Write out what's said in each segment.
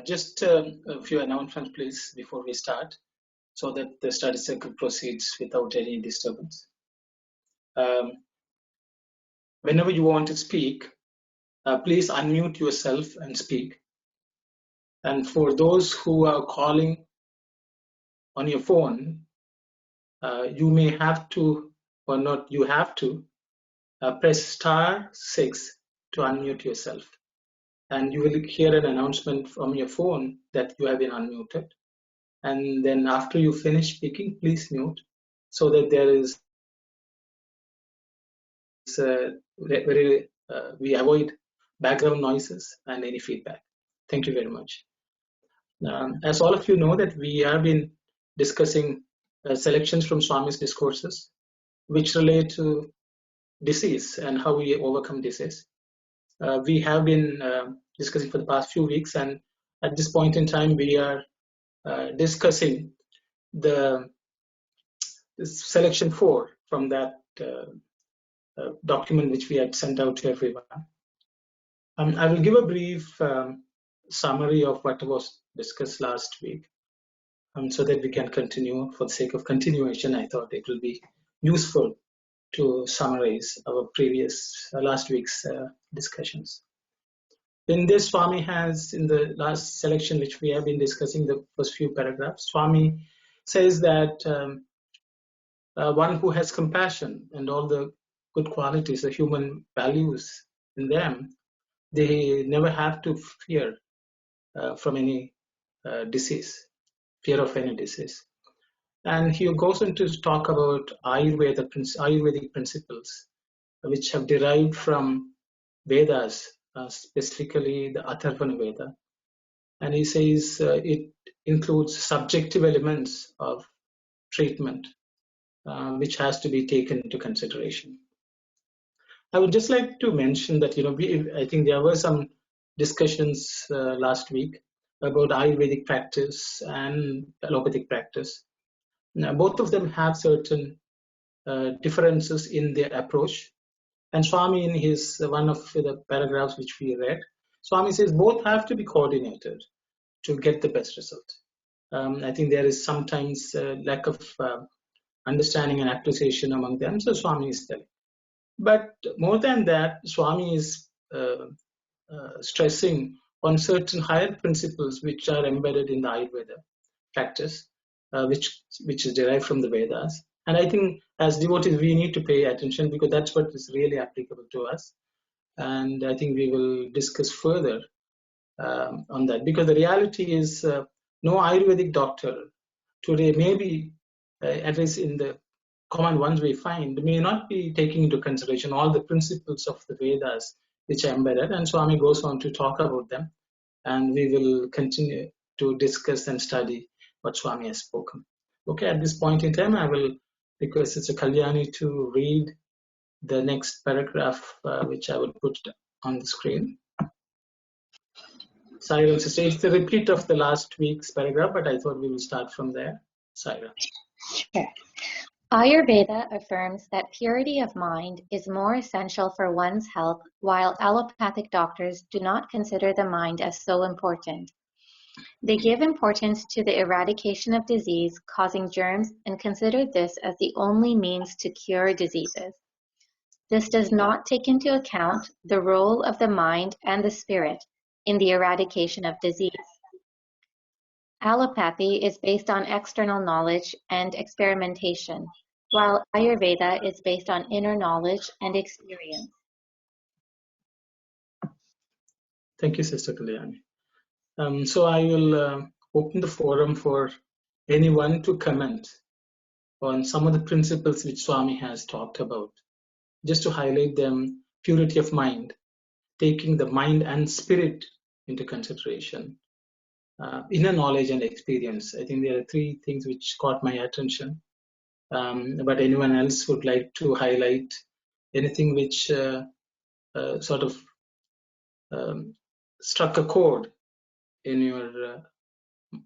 Just a few announcements, please, before we start, so that the study circle proceeds without any disturbance. Whenever you want to speak, please unmute yourself and speak. And for those who are calling on your phone, you may have to, or not, you have to press *6 to unmute yourself. And you will hear an announcement from your phone that you have been unmuted. And then after you finish speaking, please mute, so that there is we avoid background noises and any feedback. Thank you very much. As all of you know, that we have been discussing selections from Swami's discourses, which relate to disease and how we overcome disease. We have been discussing for the past few weeks, and at this point in time, we are discussing the selection 4 from that document which we had sent out to everyone. I will give a brief summary of what was discussed last week, so that we can continue. For the sake of continuation, I thought it will be useful to summarize our previous last week's discussions. In this, Swami has, in the last selection which we have been discussing, the first few paragraphs, Swami says that one who has compassion and all the good qualities, the human values in them, they never have to fear from any disease, fear of any disease. And he goes on to talk about Ayurvedic principles, which have derived from Vedas, specifically the Atharvana Veda. And he says it includes subjective elements of treatment, which has to be taken into consideration. I would just like to mention that, I think there were some discussions last week about Ayurvedic practice and allopathic practice. Now, both of them have certain differences in their approach. And Swami, in his one of the paragraphs which we read, Swami says both have to be coordinated to get the best result. I think there is sometimes lack of understanding and appreciation among them, so Swami is telling. But more than that, Swami is stressing on certain higher principles which are embedded in the Ayurveda practice, which is derived from the Vedas. And I think as devotees, we need to pay attention, because that's what is really applicable to us. And I think we will discuss further on that, because the reality is no Ayurvedic doctor today, maybe at least in the common ones we find, may not be taking into consideration all the principles of the Vedas which are embedded. And Swami goes on to talk about them, and we will continue to discuss and study what Swami has spoken. Okay, at this point in time, I will request Sister Kalyani to read the next paragraph, which I will put on the screen. Saira, Sister, it's a repeat of the last week's paragraph, but I thought we will start from there. Saira. Sure. Ayurveda affirms that purity of mind is more essential for one's health, while allopathic doctors do not consider the mind as so important. They give importance to the eradication of disease causing germs and consider this as the only means to cure diseases. This does not take into account the role of the mind and the spirit in the eradication of disease. Allopathy is based on external knowledge and experimentation, while Ayurveda is based on inner knowledge and experience. Thank you, Sister Kalyani. So I will open the forum for anyone to comment on some of the principles which Swami has talked about. Just to highlight them: purity of mind, taking the mind and spirit into consideration, inner knowledge and experience. I think there are three things which caught my attention. But anyone else would like to highlight anything which sort of struck a chord in your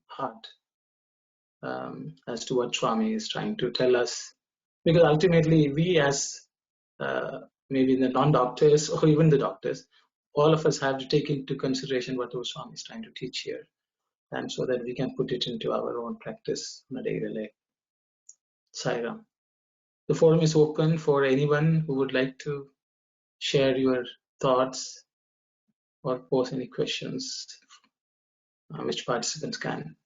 heart as to what Swami is trying to tell us? Because ultimately we, as maybe the non-doctors or even the doctors, all of us have to take into consideration what Swami is trying to teach here, and so that we can put it into our own practice on a daily life. Sairam. The forum is open for anyone who would like to share your thoughts or pose any questions, which participants can.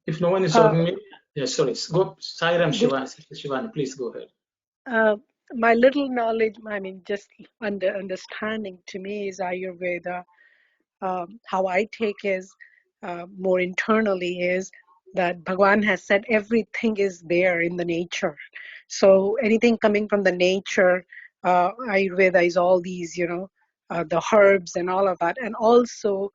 If no one is talking, yes, sorry, go, Sairam Shivani, please go ahead. My little knowledge, I mean, just understanding to me is Ayurveda. How I take is more internally is that Bhagavan has said everything is there in the nature. So anything coming from the nature, Ayurveda is all these, the herbs and all of that. And also,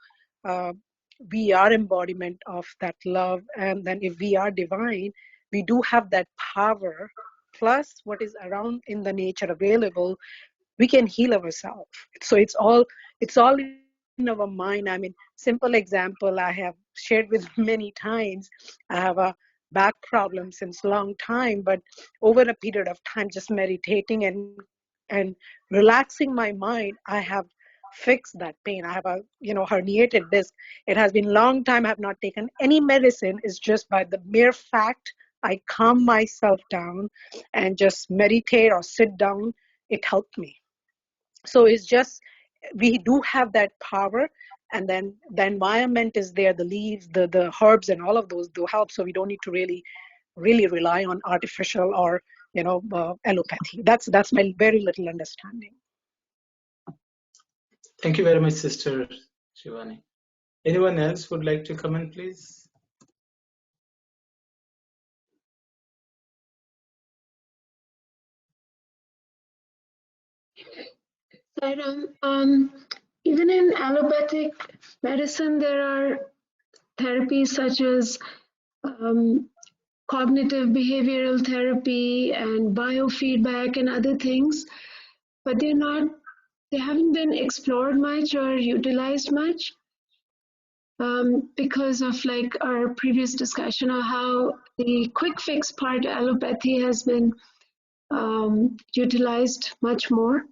we are embodiment of that love. And then if we are divine, we do have that power, plus what is around in the nature available, we can heal ourselves. So it's all in our mind. I mean, simple example I have shared with many times. I have a back problem since long time, but over a period of time, just meditating and relaxing my mind, I have fixed that pain. I have a herniated disc. It has been long time. I have not taken any medicine. It's just by the mere fact I calm myself down and just meditate or sit down. It helped me. So it's just, we do have that power, and then the environment is there, the leaves, the herbs and all of those do help. So we don't need to really rely on artificial or allopathy. That's my very little understanding. Thank you very much, Sister Shivani. Anyone else would like to comment, please? Sairam, even in allopathic medicine, there are therapies such as cognitive behavioral therapy and biofeedback and other things, but they haven't been explored much or utilized much because of like our previous discussion of how the quick fix part of allopathy has been utilized much more.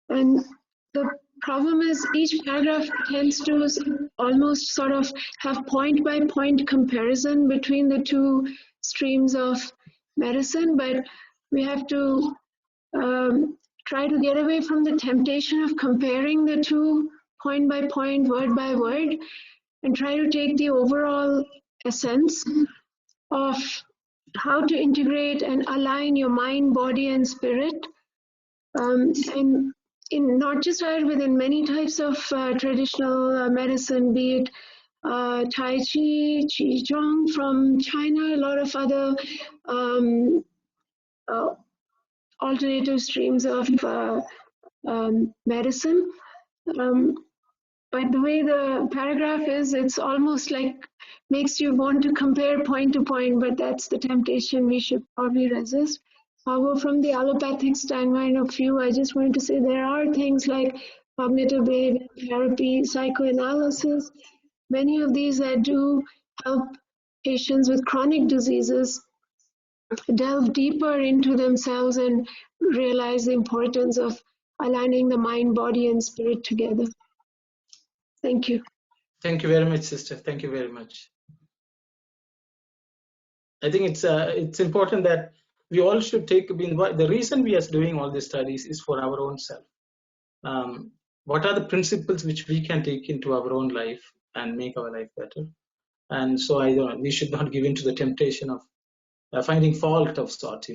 And the problem is each paragraph tends to almost sort of have point-by-point comparison between the two streams of medicine, but we have to try to get away from the temptation of comparing the two point by point, word by word, and try to take the overall essence of how to integrate and align your mind, body, and spirit. And in not just Ayurveda, in many types of traditional medicine, be it Tai Chi, Qigong from China, a lot of other alternative streams of medicine. But the way the paragraph is, it's almost like makes you want to compare point to point, but that's the temptation we should probably resist. However, from the allopathic standpoint of view, I just wanted to say there are things like cognitive behavioral therapy, psychoanalysis, many of these that do help patients with chronic diseases delve deeper into themselves and realize the importance of aligning the mind, body, and spirit together. Thank you. Thank you very much, sister. Thank you very much. I think it's important that we all should take, the reason we are doing all these studies is for our own self. What are the principles which we can take into our own life and make our life better? And so we should not give in to the temptation of finding fault of sorts,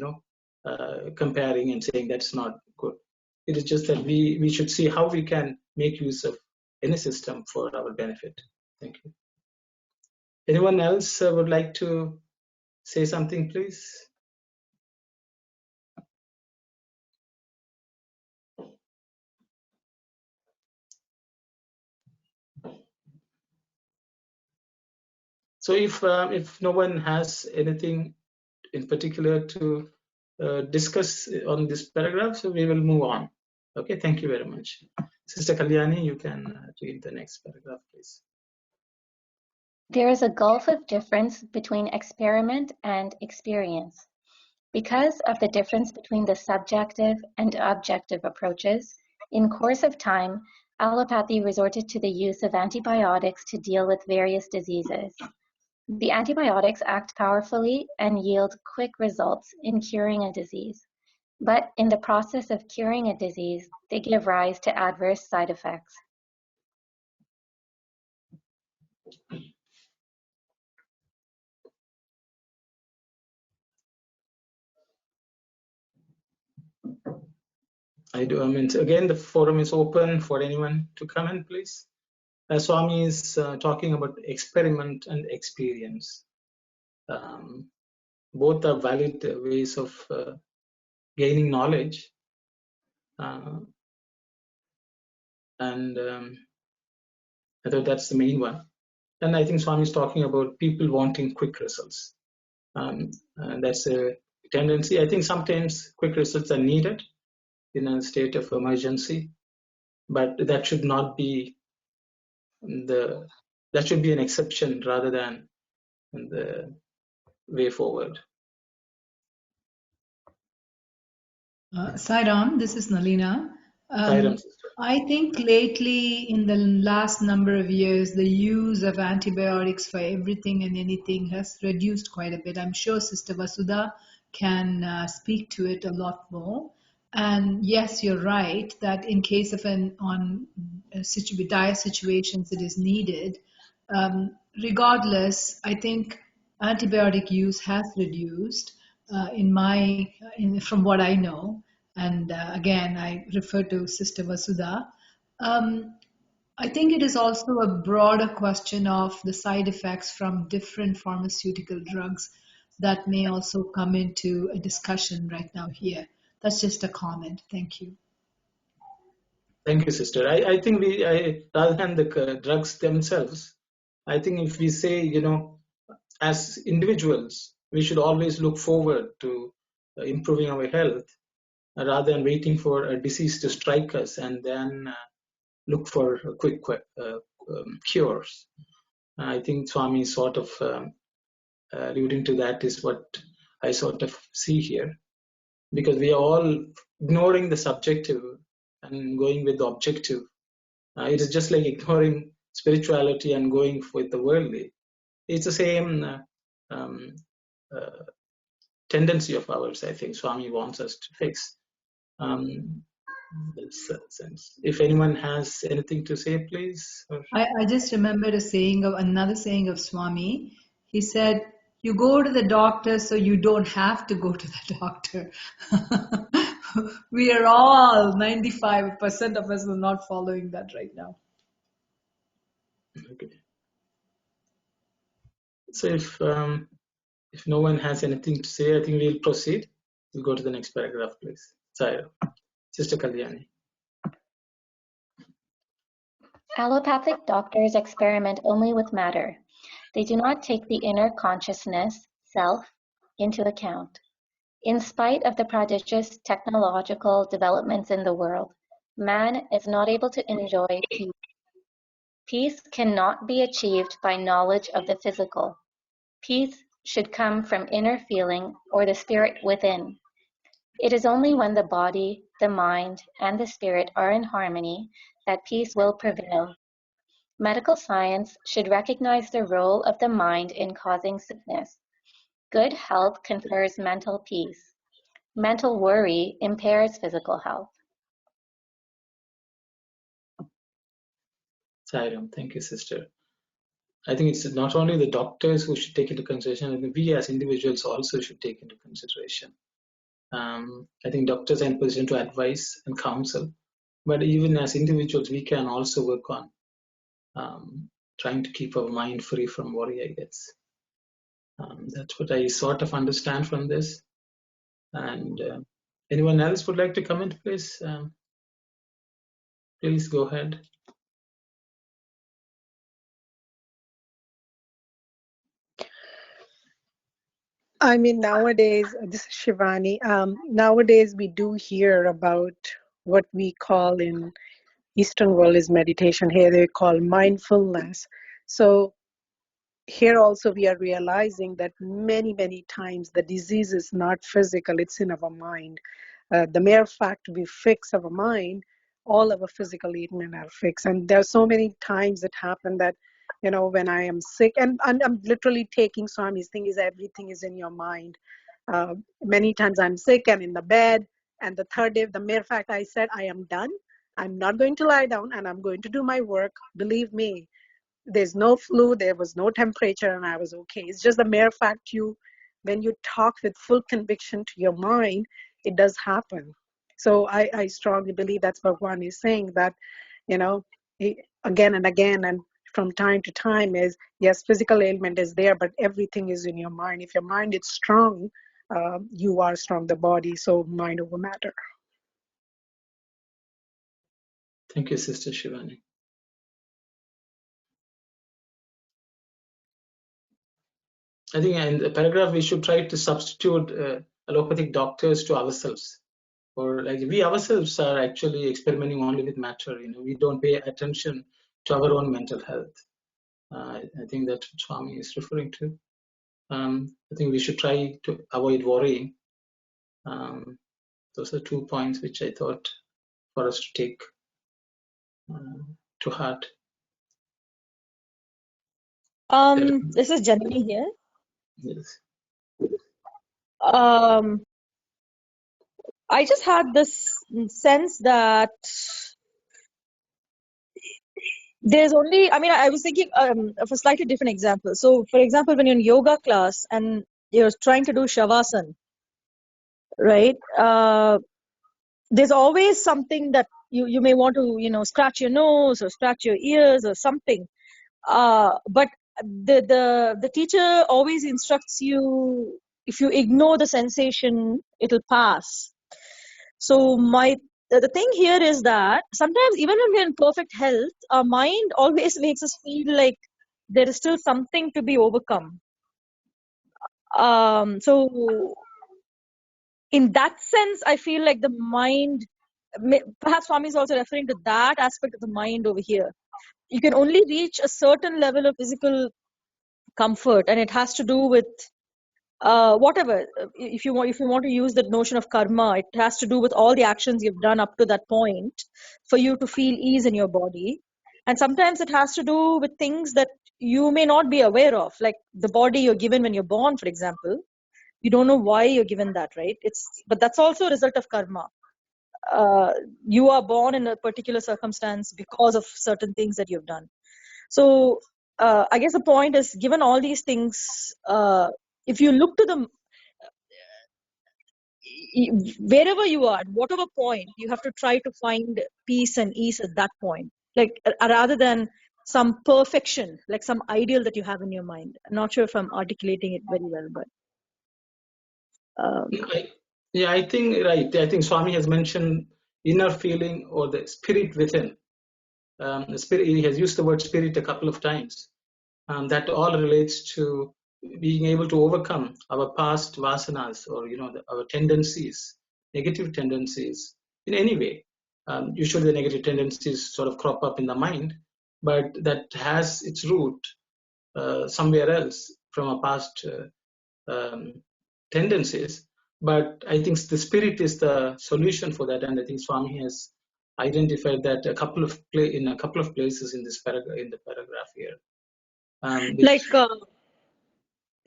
comparing and saying that's not good. It is just that we should see how we can make use of any system for our benefit. Thank you. Anyone else would like to say something, please? So if no one has anything in particular to discuss on this paragraph, so we will move on. Okay, thank you very much. Sister Kalyani, you can read the next paragraph, please. There is a gulf of difference between experiment and experience. Because of the difference between the subjective and objective approaches, in course of time, allopathy resorted to the use of antibiotics to deal with various diseases. The antibiotics act powerfully and yield quick results in curing a disease. But in the process of curing a disease, they give rise to adverse side effects. I do. I mean, again, the forum is open for anyone to come in, please. Swami is talking about experiment and experience. Both are valid ways of gaining knowledge. And I thought that's the main one. And I think Swami is talking about people wanting quick results. And that's a tendency. I think sometimes quick results are needed in a state of emergency, but that should not be that should be an exception rather than the way forward. Sairam, this is Nalina. Sairam, sister. I think lately, in the last number of years, the use of antibiotics for everything and anything has reduced quite a bit. I'm sure Sister Vasudha can speak to it a lot more. And yes, you're right that in case of dire situations, it is needed. Regardless, I think antibiotic use has reduced from what I know. And again, I refer to Sister Vasudha. I think it is also a broader question of the side effects from different pharmaceutical drugs that may also come into a discussion right now here. That's just a comment. Thank you. Thank you, sister. I think rather than the drugs themselves, I think if we say, as individuals, we should always look forward to improving our health rather than waiting for a disease to strike us and then look for quick cures. I think Swami is sort of alluding to that is what I sort of see here, because we are all ignoring the subjective and going with the objective. It is just like ignoring spirituality and going with the worldly. It's the same tendency of ours, I think Swami wants us to fix. Sense. If anyone has anything to say, please. I just remembered another saying of Swami. He said, "You go to the doctor so you don't have to go to the doctor." We are all 95% of us are not following that right now. Okay. So if no one has anything to say, I think we'll proceed. We'll go to the next paragraph, please. Sorry, Sister Kalyani. Allopathic doctors experiment only with matter. They do not take the inner consciousness, self, into account. In spite of the prodigious technological developments in the world, man is not able to enjoy peace. Peace cannot be achieved by knowledge of the physical. Peace should come from inner feeling or the spirit within. It is only when the body, the mind, and the spirit are in harmony that peace will prevail. Medical science should recognize the role of the mind in causing sickness. Good health confers mental peace. Mental worry impairs physical health. Sairam, thank you, sister. I think it's not only the doctors who should take into consideration, I think we as individuals also should take into consideration. I think doctors are in position to advise and counsel, but even as individuals, we can also work on trying to keep our mind free from worry, I guess. That's what I sort of understand from this. And anyone else would like to comment, please? Please go ahead. I mean, nowadays, this is Shivani. Nowadays, we do hear about what we call in Eastern world is meditation. Here they call mindfulness. So here also we are realizing that many, many times the disease is not physical, it's in our mind. The mere fact we fix our mind, all our physical ailments are fixed. And there are so many times it happened that, when I am sick, and I'm literally taking Swami's thing is everything is in your mind. Many times I'm sick and in the bed, and the third day, the mere fact I said, I am done. I'm not going to lie down and I'm going to do my work. Believe me, there's no flu, there was no temperature, and I was okay. It's just the mere fact when you talk with full conviction to your mind, it does happen. So I strongly believe that's what Bhagavan is saying, that, again and again and from time to time is, yes, physical ailment is there, but everything is in your mind. If your mind is strong, you are strong, the body, so mind over matter. Thank you, Sister Shivani. I think in the paragraph we should try to substitute allopathic doctors to ourselves, or like we ourselves are actually experimenting only with matter. We don't pay attention to our own mental health. I think that's what Swami is referring to. I think we should try to avoid worrying. Those are 2 points which I thought for us to take to heart. This is Janani here. Yes. I just had this sense that there's only, I was thinking of a slightly different example. So, for example, when you're in yoga class and you're trying to do Shavasana, right? There's always something that you may want to, scratch your nose or scratch your ears or something. But the teacher always instructs you, if you ignore the sensation, it'll pass. So the thing here is that sometimes even when we're in perfect health, our mind always makes us feel like there is still something to be overcome. So in that sense, I feel like the mind, perhaps Swami is also referring to that aspect of the mind over here. You can only reach a certain level of physical comfort, and it has to do with whatever. If you want to use the notion of karma, it has to do with all the actions you've done up to that point for you to feel ease in your body. And sometimes it has to do with things that you may not be aware of, like the body you're given when you're born, for example. You don't know why you're given that, right? But that's also a result of karma. You are born in a particular circumstance because of certain things that you've done. So I guess the point is, given all these things, if you look to the wherever you are, at whatever point, you have to try to find peace and ease at that point, like rather than some perfection, like some ideal that you have in your mind. I'm not sure if I'm articulating it very well, but I think right. I think Swami has mentioned inner feeling or the spirit within. The spirit. He has used the word spirit a couple of times. That all relates to being able to overcome our past vasanas, or our tendencies, negative tendencies in any way. Usually the negative tendencies sort of crop up in the mind, but that has its root somewhere else from a past tendencies. But I think the spirit is the solution for that, and I think Swami has identified that in a couple of places in this paragraph, in the paragraph here.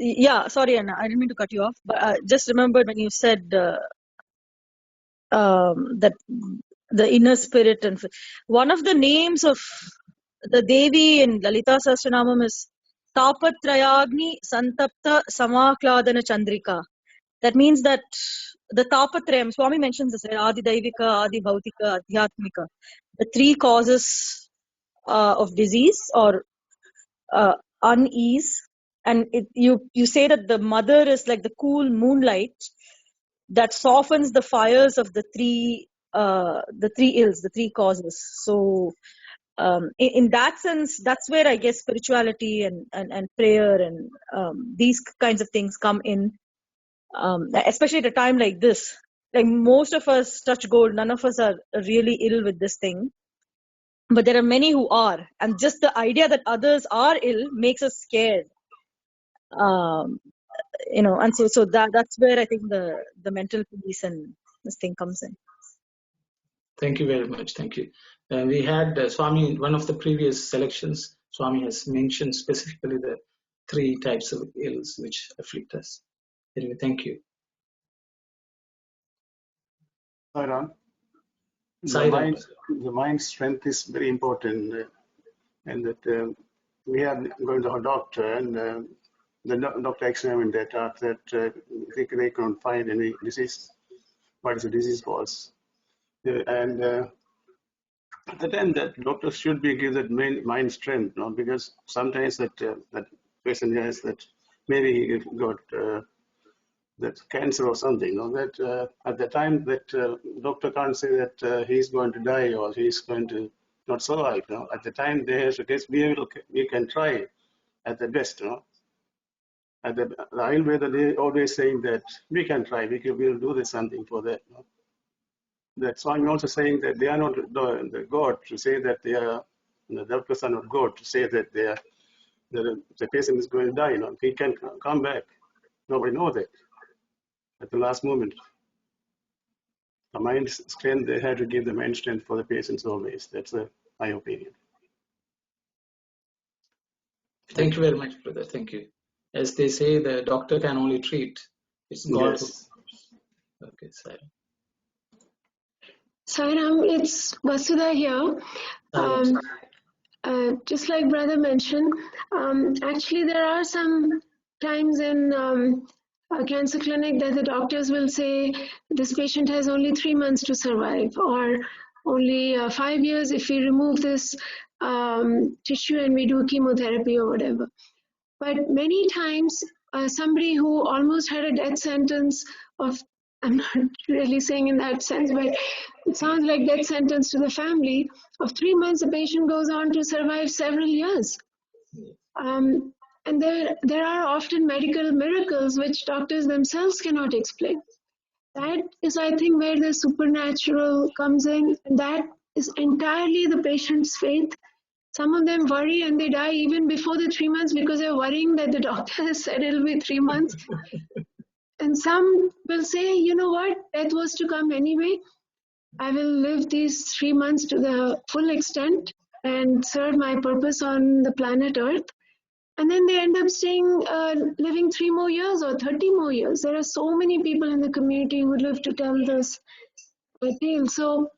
Yeah, sorry, Anna, I didn't mean to cut you off, but I just remembered when you said that the inner spirit, and one of the names of the Devi in Lalita Sahasranamam is Tapatrayagni Santapta Samakladana Chandrika. That means that the Tapatrayam, Swami mentions this, Adi Daivika, Adi Bhautika, Adhyatmika, the 3 causes of disease or unease. And you say that the mother is like the cool moonlight that softens the fires of the 3 ills, the 3 causes. So in that sense, that's where I guess spirituality and prayer and these kinds of things come in, especially at a time like this. Like most of us touch gold, none of us are really ill with this thing, but there are many who are, and just the idea that others are ill makes us scared. And so that's where I think the mental peace and this thing comes in. Thank you very much. Thank you. We had Swami in one of the previous selections. Swami has mentioned specifically the 3 types of ills which afflict us. Anyway, thank you. Sairam, Sairam. the mind strength is very important, and that we are going to a doctor, and the doctor examined that after that they couldn't find any disease. What is the disease was? And at the time, that doctor should be give that mind strength, no? Because sometimes that that patient has that maybe he got that cancer or something. No? That at the time that doctor can't say that he's going to die or he's going to not survive. No? At the time they have to guess we can try at the best. No? At the Ayurveda they always saying that we can try, we'll do this something for that. No? That's why I'm also saying that they are not the God to say that they are, the doctors are not God to say that they are, the patient is going to die. You know, he can come back. Nobody knows that at the last moment. The mind strength, they had to give the mind strength for the patients always. That's my opinion. Thank you very much, brother. Thank you. As they say, the doctor can only treat. It's God Yes. who. Okay, sorry. Sairam, it's Vasudha here. Just like brother mentioned, actually there are some times in a cancer clinic that the doctors will say this patient has only 3 months to survive, or only 5 years if we remove this tissue and we do chemotherapy or whatever. But many times somebody who almost had a death sentence of, I'm not really saying in that sense, but it sounds like death sentence to the family, of 3 months, the patient goes on to survive several years. And there are often medical miracles which doctors themselves cannot explain. That is, I think, where the supernatural comes in. And that is entirely the patient's faith. Some of them worry and they die even before the 3 months because they're worrying that the doctor has said it'll be 3 months. And some will say, you know what, death was to come anyway. I will live these 3 months to the full extent and serve my purpose on the planet Earth. And then they end up staying, living 3 more years or 30 more years. There are so many people in the community who live to tell this tale. So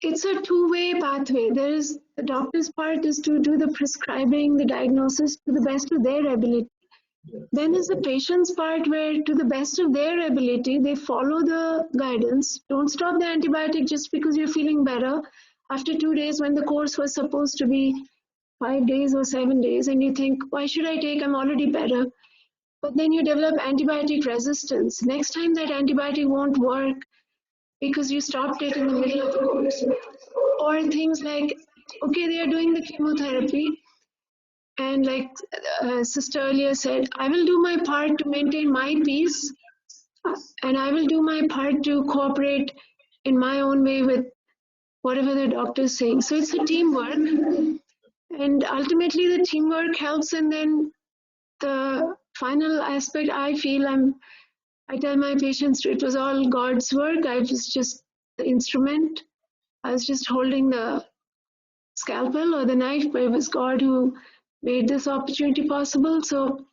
it's a two-way pathway. There is the doctor's part is to do the prescribing, the diagnosis to the best of their ability. Then is the patient's part where, to the best of their ability, they follow the guidance. Don't stop the antibiotic just because you're feeling better after 2 days when the course was supposed to be 5 days or 7 days, and you think, why should I take? I'm already better. But then you develop antibiotic resistance. Next time that antibiotic won't work because you stopped it in the middle of the course. Or things like, okay, they are doing the chemotherapy, and like sister earlier said, I will do my part to maintain my peace, and I will do my part to cooperate in my own way with whatever the doctor is saying. So it's a teamwork, and ultimately the teamwork helps. And then the final aspect, I feel, I tell my patients, it was all God's work. I was just the instrument. I was just holding the scalpel or the knife, but it was God who made this opportunity possible. So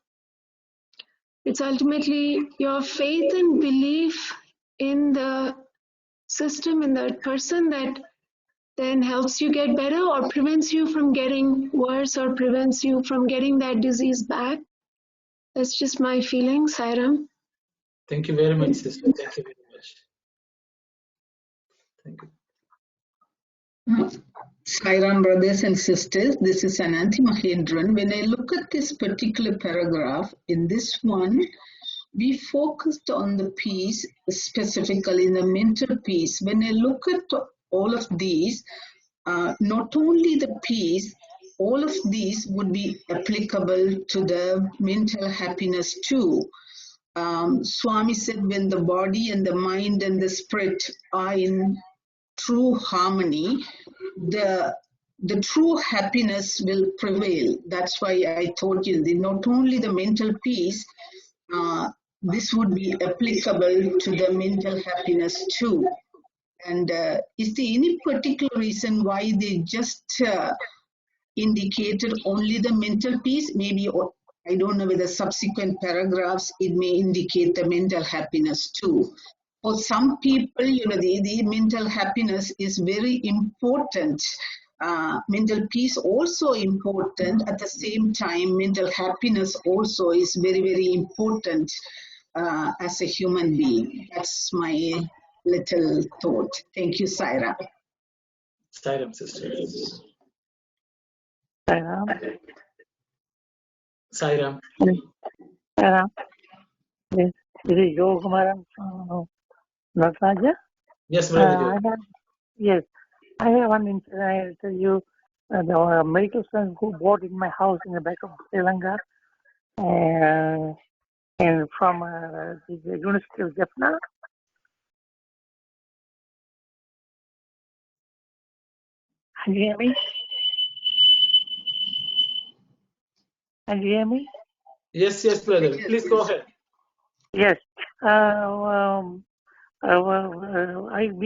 it's ultimately your faith and belief in the system, in that person, that then helps you get better or prevents you from getting worse or prevents you from getting that disease back. That's just my feeling, Sairam. Thank you very much, sister. Thank you very much. Thank you. Sairam, brothers and sisters, this is Ananthi Mahendran. When I look at this particular paragraph, in this one, we focused on the peace, specifically the mental peace. When I look at all of these, not only the peace, all of these would be applicable to the mental happiness too. Swami said when the body and the mind and the spirit are in true harmony, the the true happiness will prevail. That's why I told you that not only the mental peace, this would be applicable to the mental happiness too. And is there any particular reason why they just indicated only the mental peace? Maybe, I don't know, with the subsequent paragraphs, it may indicate the mental happiness too. For some people, the mental happiness is very important. Mental peace also important. At the same time, mental happiness also is very, very important as a human being. That's my little thought. Thank you, Saira. Sairam, sister. Sairam. Sairam. Sairam. This is Yogumaran from Nataraja. Yes, brother. Yes, I have one incident. I tell you, the medical students who bought in my house in the back of Sri Lanka, and from the University of Jaffna. Can you hear me? Can you hear me? Yes, brother. Please go ahead. Yes. We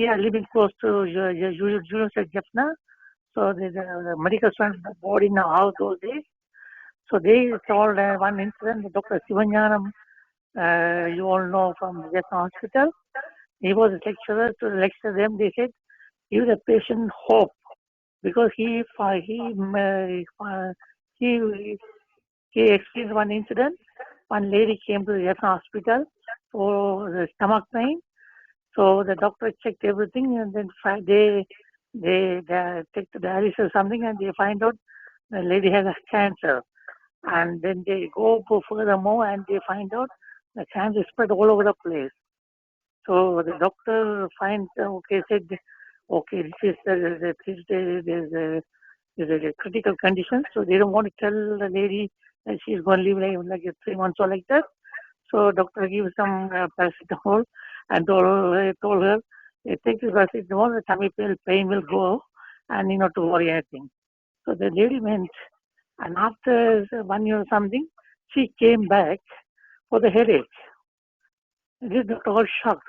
are living close to University of Jaffna. So the medical students bought in our house those days. So they told one incident, Dr. Sivanyanam, you all know from the Jaffna Hospital. He was a lecturer. To lecture them, they said, give the patient hope, because he experienced one incident. One lady came to the Jaffna Hospital for the stomach pain. So the doctor checked everything, and then they checked the dialysis or something, and they find out the lady has a cancer. And then they go furthermore, and they find out the cancer spread all over the place. So the doctor said, okay, this is a critical condition. So they don't want to tell the lady that she's going to live like 3 months or like that. So doctor gives some paracetamol and told her, take this paracetamol, the tummy pain will go, and not to worry anything. So the lady went, and after 1 year or something, she came back for the headache. This doctor was shocked,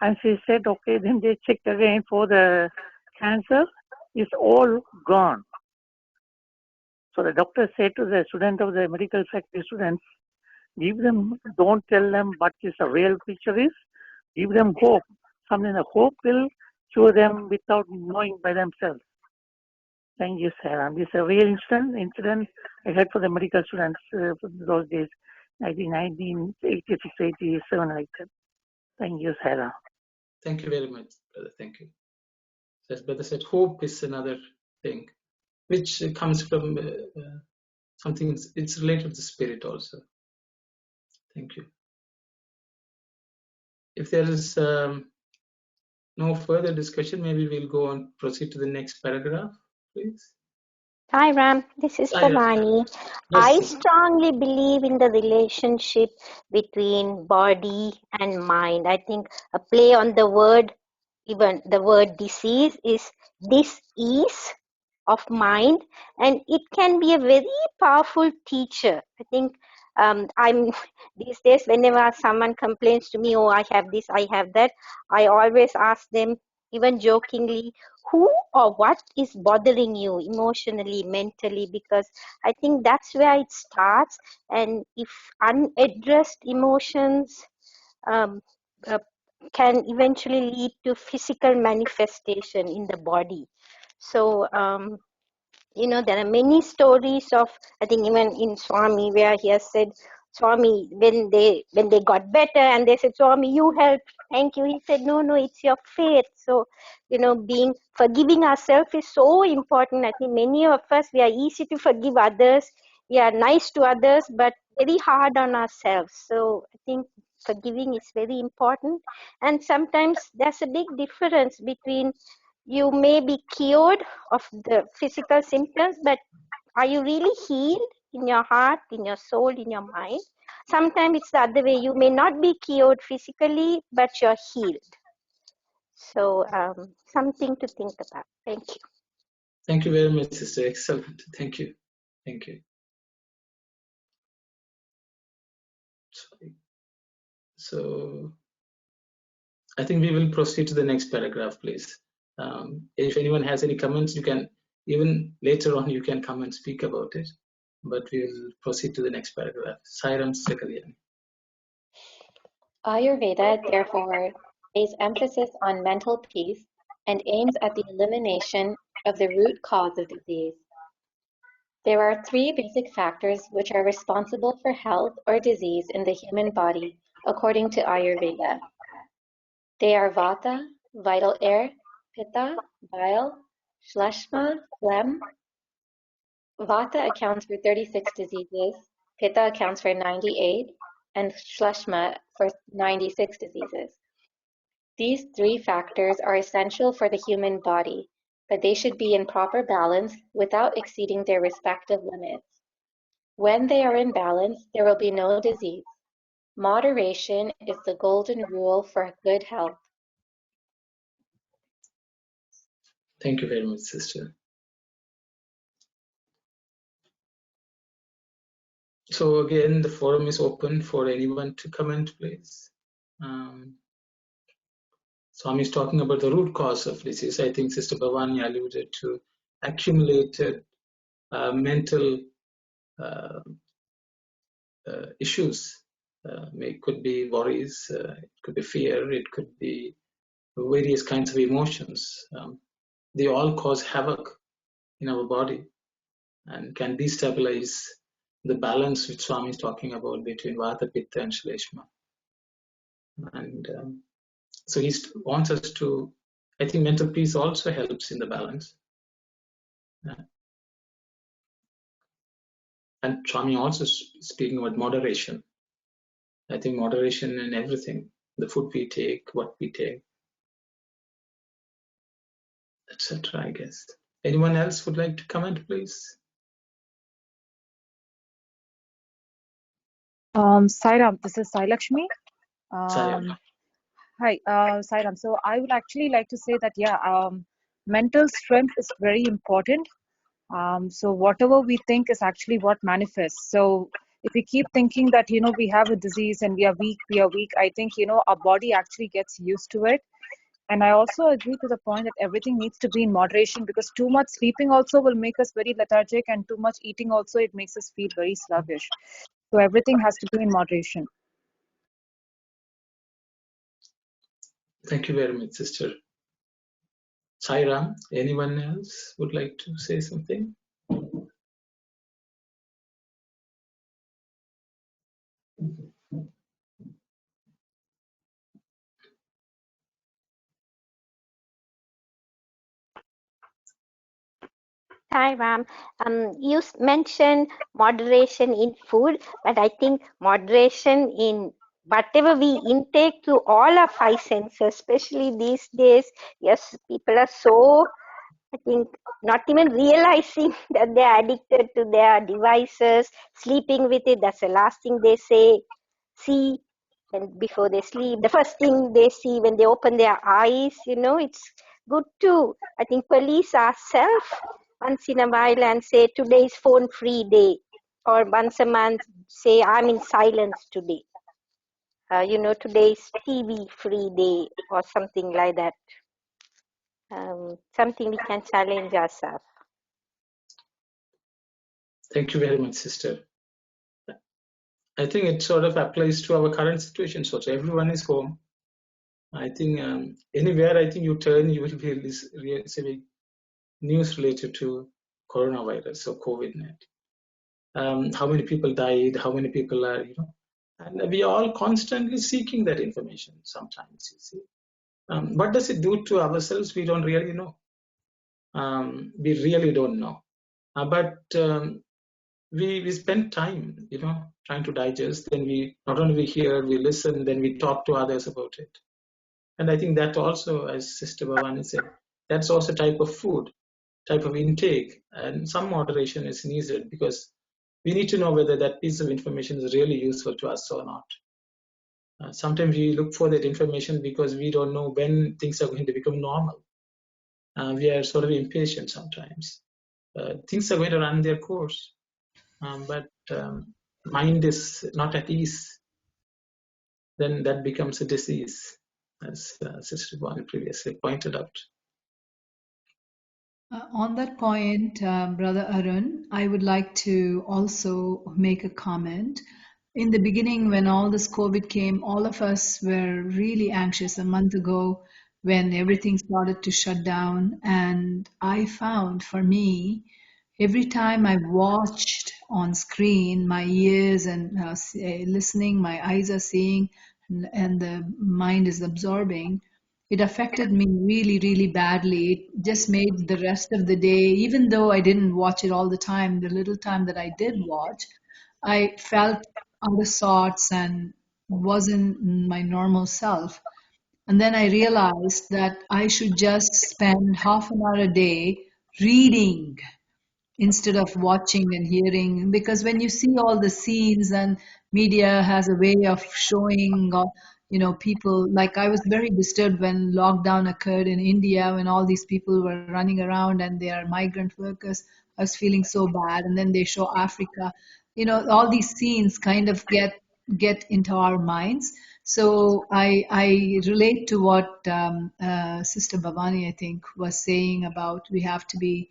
and she said, okay, then they checked again for the cancer, it's all gone. So the doctor said to the student of the medical faculty students, don't tell them what is the real picture is, give them hope. Something the hope will cure them without knowing by themselves. Thank you, Sarah. This is a real incident I had for the medical students for those days, 1986, 87, like that. Thank you, Sarah. Thank you very much, brother. Thank you. As brother said, hope is another thing, which comes from something, it's related to spirit also. Thank you. If there is no further discussion, maybe we'll go on, proceed to the next paragraph, please. Hi, Ram. This is Pavani. I strongly believe in the relationship between body and mind. I think a play on the word, even the word disease, is dis-ease of mind, and it can be a very powerful teacher. I think I'm these days, whenever someone complains to me, oh, I have this, I have that, I always ask them, even jokingly, who or what is bothering you emotionally, mentally, because I think that's where it starts. And if unaddressed emotions can eventually lead to physical manifestation in the body. So there are many stories of, I think even in Swami, where he has said, Swami, when they got better and they said, Swami, you helped, thank you. He said, no, it's your faith. So, forgiving ourselves is so important. I think many of us, we are easy to forgive others. We are nice to others, but very hard on ourselves. So I think forgiving is very important. And sometimes there's a big difference between you may be cured of the physical symptoms, but are you really healed in your heart, in your soul, in your mind? Sometimes it's the other way. You may not be cured physically, but you're healed. So something to think about. Thank you. Thank you very much, sister. Excellent. Thank you. Thank you. Sorry. So I think we will proceed to the next paragraph, please. If anyone has any comments, you can, even later on, you can come and speak about it. But we will proceed to the next paragraph. Sairam Sekalyani. Ayurveda, therefore, lays emphasis on mental peace and aims at the elimination of the root cause of disease. There are three basic factors which are responsible for health or disease in the human body, according to Ayurveda. They are Vata, vital air, Pitta, bile, Shleshma, phlegm. Vata accounts for 36 diseases, Pitta accounts for 98, and Shleshma for 96 diseases. These three factors are essential for the human body, but they should be in proper balance without exceeding their respective limits. When they are in balance, there will be no disease. Moderation is the golden rule for good health. Thank you very much, sister. So again, the forum is open for anyone to comment, please. Swami is talking about the root cause of disease. I think Sister Bhavani alluded to accumulated mental issues. It could be worries, it could be fear, it could be various kinds of emotions. They all cause havoc in our body and can destabilize the balance which Swami is talking about between Vata, Pitta, and Shleshma. And so he wants us to, I think mental peace also helps in the balance. And Swami also speaking about moderation. I think moderation in everything, the food we take, what we take, etc. I guess. Anyone else would like to comment, please? Sairam, this is Sai Lakshmi. Sayam. Hi, Sairam. So I would actually like to say that, mental strength is very important. So whatever we think is actually what manifests. So if we keep thinking that, we have a disease and we are weak, I think, our body actually gets used to it. And I also agree to the point that everything needs to be in moderation, because too much sleeping also will make us very lethargic, and too much eating also, it makes us feel very sluggish. So everything has to be in moderation. Thank you very much, sister. Sairam, anyone else would like to say something? Hi, Ram. You mentioned moderation in food, but I think moderation in whatever we intake through all our five senses, especially these days. Yes, people are so, I think, not even realizing that they're addicted to their devices, sleeping with it. That's the last thing they see, and before they sleep, the first thing they see when they open their eyes. It's good to, I think, police ourselves once in a while and say today is phone free day, or once a month say I'm in silence today. Today is TV free day, or something like that. Something we can challenge ourselves. Thank you very much, sister. I think it sort of applies to our current situation. So everyone is home. I think anywhere I think you turn, you will be receiving news related to coronavirus or COVID-19. How many people died? How many people are, and we are all constantly seeking that information. Sometimes, you see, what does it do to ourselves? We don't really know. We really don't know. But we spend time, trying to digest. Then we not only we hear, we listen, then we talk to others about it. And I think that also, as Sister Bhavani said, that's also type of food, type of intake, and some moderation is needed, because we need to know whether that piece of information is really useful to us or not. Sometimes we look for that information because we don't know when things are going to become normal. We are sort of impatient sometimes. things are going to run their course. But mind is not at ease, then that becomes a disease, as Sister Bonnie previously pointed out. On that point, Brother Arun, I would like to also make a comment. In the beginning, when all this COVID came, all of us were really anxious a month ago when everything started to shut down. And I found for me, every time I watched on screen, my ears and listening, my eyes are seeing, and the mind is absorbing. It affected me really, really badly. It just made the rest of the day, even though I didn't watch it all the time, the little time that I did watch, I felt out of sorts and wasn't my normal self. And then I realized that I should just spend half an hour a day reading instead of watching and hearing, because when you see all the scenes, and media has a way of showing people, like I was very disturbed when lockdown occurred in India, when all these people were running around and they are migrant workers. I was feeling so bad. And then they show Africa, all these scenes kind of get into our minds. So I relate to what Sister Bhavani, I think, was saying about we have to be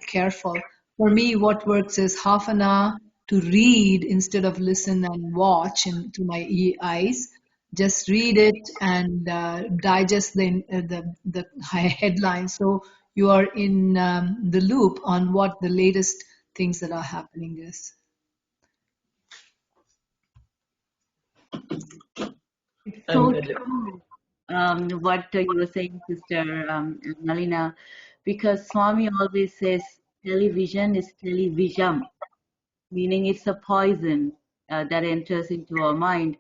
careful. For me, what works is half an hour to read instead of listen and watch into my eyes. Just read it and digest the headlines, so you are in the loop on what the latest things that are happening is. It's so true, what you were saying, Sister Nalina, because Swami always says television is television, meaning it's a poison that enters into our mind.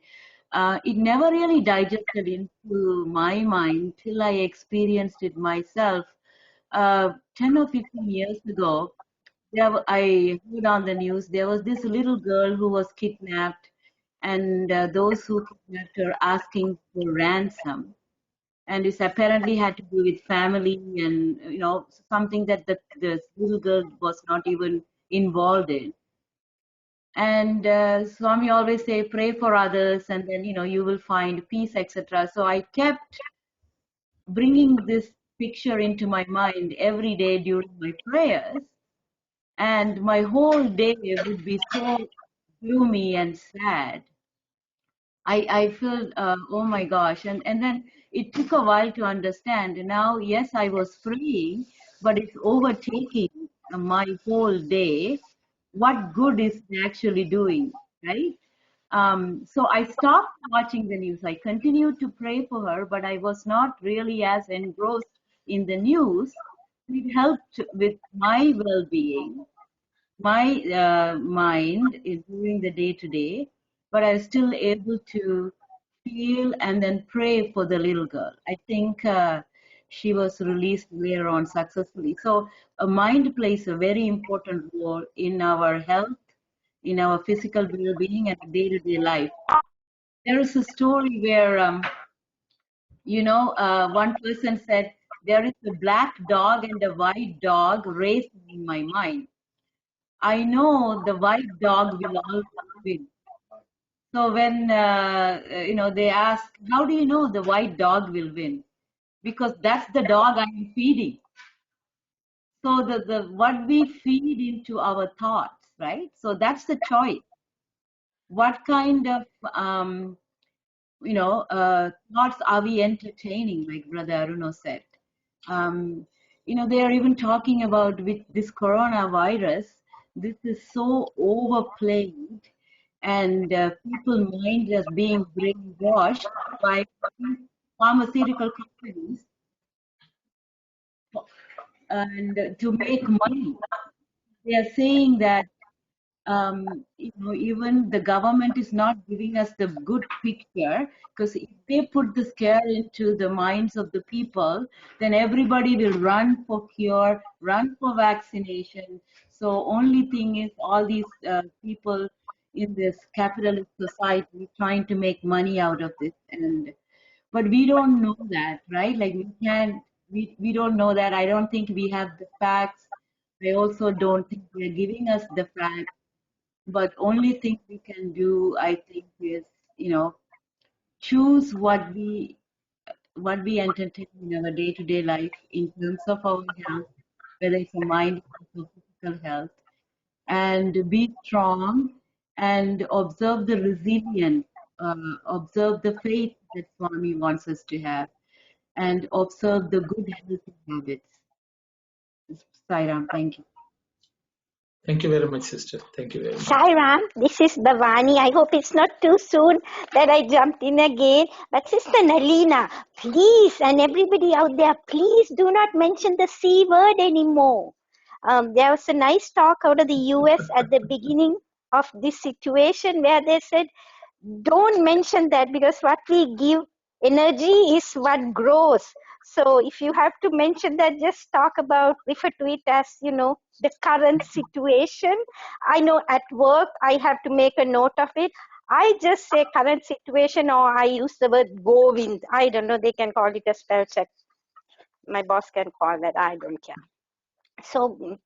It never really digested into my mind till I experienced it myself 10 or 15 years ago. I heard on the news there was this little girl who was kidnapped, and those who kidnapped her asking for ransom. And it's apparently had to do with family and something that the little girl was not even involved in. And Swami always say, pray for others, and then you will find peace, etc. So I kept bringing this picture into my mind every day during my prayers, and my whole day would be so gloomy and sad. I felt, oh my gosh. And then it took a while to understand. Now, yes, I was praying, but it's overtaking my whole day. What good is it actually doing, right? So I stopped watching the news. I continued to pray for her, but I was not really as engrossed in the news. It helped with my well-being, my mind is during the day to day, but I was still able to feel and then pray for the little girl. I think she was released later on successfully. So a mind plays a very important role in our health, in our physical well-being and day-to-day life. There is a story where, one person said, there is a black dog and a white dog racing in my mind. I know the white dog will always win. So when they ask, how do you know the white dog will win? Because that's the dog I'm feeding. So the what we feed into our thoughts, right? So that's the choice. What kind of thoughts are we entertaining, like Brother Aruno said? They are even talking about with this coronavirus. This is so overplayed, and people's mind is being brainwashed by pharmaceutical companies and to make money. They are saying that even the government is not giving us the good picture, because if they put the scare into the minds of the people, then everybody will run for cure, run for vaccination. So only thing is all these people in this capitalist society trying to make money out of this, but we don't know that, right? Like we don't know that. I don't think we have the facts. I also don't think they're giving us the fact, but only thing we can do, I think, is, choose what we entertain in our day-to-day life in terms of our health, whether it's a mind or physical health, and be strong and observe the resilience, observe the faith that Swami wants us to have, and observe the good healthy habits. Sairam, thank you. Thank you very much, sister. Thank you very much. Sai Ram, this is Bhavani. I hope it's not too soon that I jumped in again. But Sister Nalina, please, and everybody out there, please do not mention the C word anymore. There was a nice talk out of the US at the beginning of this situation where they said, don't mention that, because what we give energy is what grows. So if you have to mention that, just refer to it as, the current situation. I know at work I have to make a note of it. I just say current situation, or I use the word Govind. I don't know, they can call it a spell check. My boss can call that, I don't care. So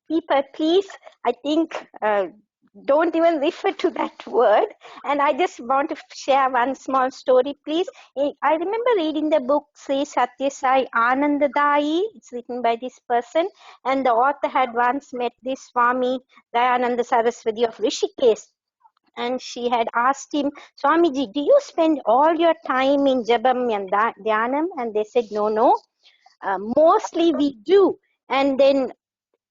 people, please, I think, don't even refer to that word. And I just want to share one small story, please. I remember reading the book Sri Sathya Sai Anandadayi. It's written by this person, and the author had once met this Swami Dayananda Saraswati of Rishikesh. And she had asked him, Swamiji, do you spend all your time in Jabam and Dhyanam? And they said, no. Mostly we do. And then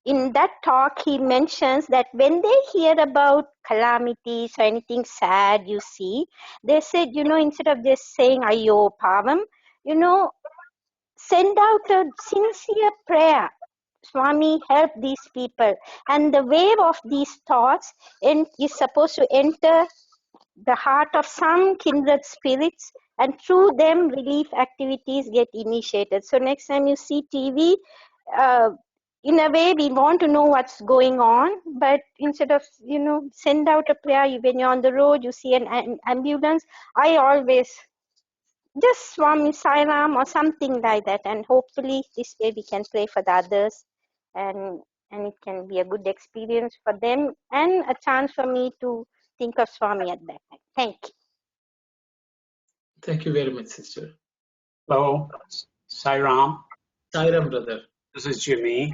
in that talk, he mentions that when they hear about calamities or anything sad, you see, they said, instead of just saying, Ayo Pavam, send out a sincere prayer. Swami, help these people. And the wave of these thoughts is supposed to enter the heart of some kindred spirits, and through them relief activities get initiated. So next time you see TV, in a way we want to know what's going on, but instead of, send out a prayer. When you're on the road, you see an ambulance, I always just Swami Sairam or something like that, and hopefully this way we can pray for the others, and it can be a good experience for them and a chance for me to think of Swami at that time. Thank you. Thank you very much, sister. Hello, Sairam. Sairam, brother. This is Jimmy.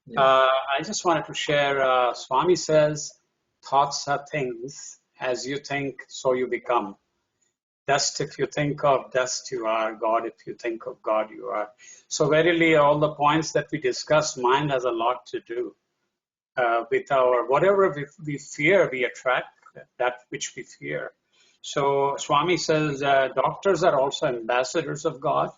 Yeah. I just wanted to share, Swami says, thoughts are things, as you think, so you become. Dust, if you think of dust, you are. God, if you think of God, you are. So verily, all the points that we discussed, mind has a lot to do with our, whatever we fear, we attract that which we fear. So Swami says, doctors are also ambassadors of God.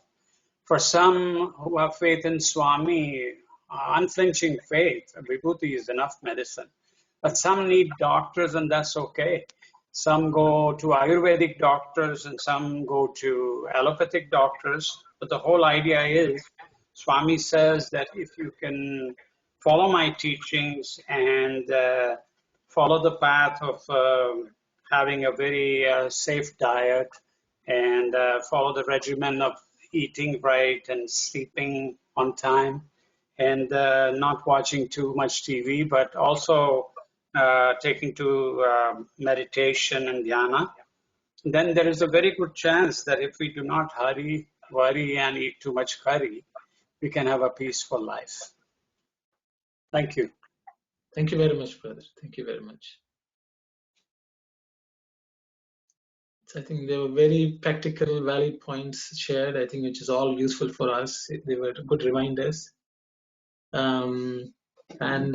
For some who have faith in Swami, unflinching faith, Vibhuti is enough medicine. But some need doctors, and that's okay. Some go to Ayurvedic doctors and some go to allopathic doctors. But the whole idea is, Swami says that if you can follow my teachings and follow the path of having a very safe diet and follow the regimen of eating right and sleeping on time and not watching too much TV, but also taking to meditation and dhyana, then there is a very good chance that if we do not hurry, worry, and eat too much curry, we can have a peaceful life. Thank you. Thank you very much, brother. Thank you very much. So I think they were very practical, valid points shared. I think which is all useful for us. They were good reminders. And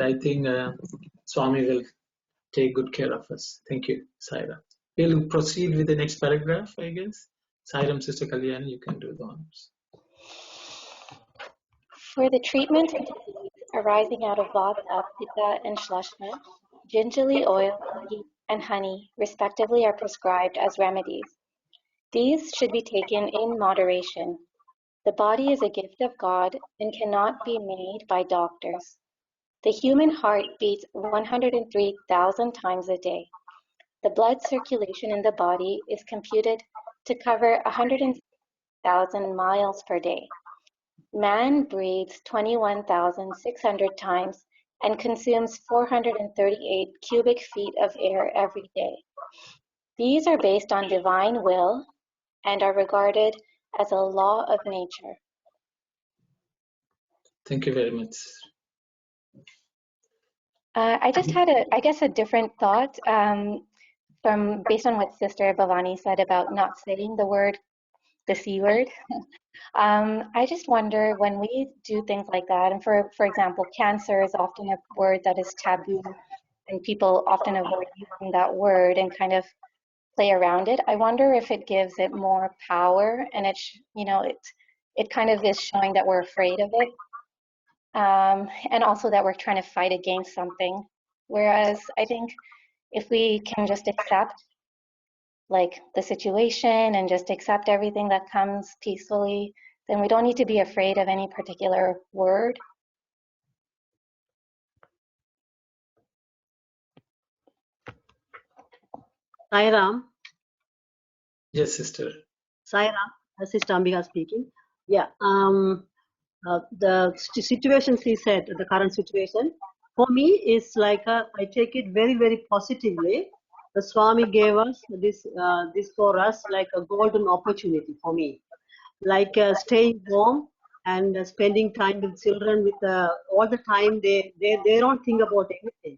I think Swami will take good care of us. Thank you, Saira. We'll proceed with the next paragraph, I guess. Sairam, Sister Kalyani, you can do the honors. For the treatment of disease arising out of Vata, Pitta, and Shlashma, gingerly oil, ghee, and honey, respectively, are prescribed as remedies. These should be taken in moderation. The body is a gift of God and cannot be made by doctors. The human heart beats 103,000 times a day. The blood circulation in the body is computed to cover 106,000 miles per day. Man breathes 21,600 times and consumes 438 cubic feet of air every day. These are based on divine will and are regarded as a law of nature. Thank you very much. I just had a different thought from based on what Sister Bhavani said about not saying the C word. I just wonder when we do things like that, and for example, cancer is often a word that is taboo, and people often avoid using that word and kind of play around it. I wonder if it gives it more power, and it kind of is showing that we're afraid of it, and also that we're trying to fight against something. Whereas I think if we can just accept like the situation and just accept everything that comes peacefully, then we don't need to be afraid of any particular word. Sairam. Yes, sister. Sairam, Sister Ambika speaking. Yeah. The situation she said, the current situation, for me is like I take it very, very positively. The Swami gave us this for us like a golden opportunity for me, like staying home and spending time with children with all the time they don't think about anything,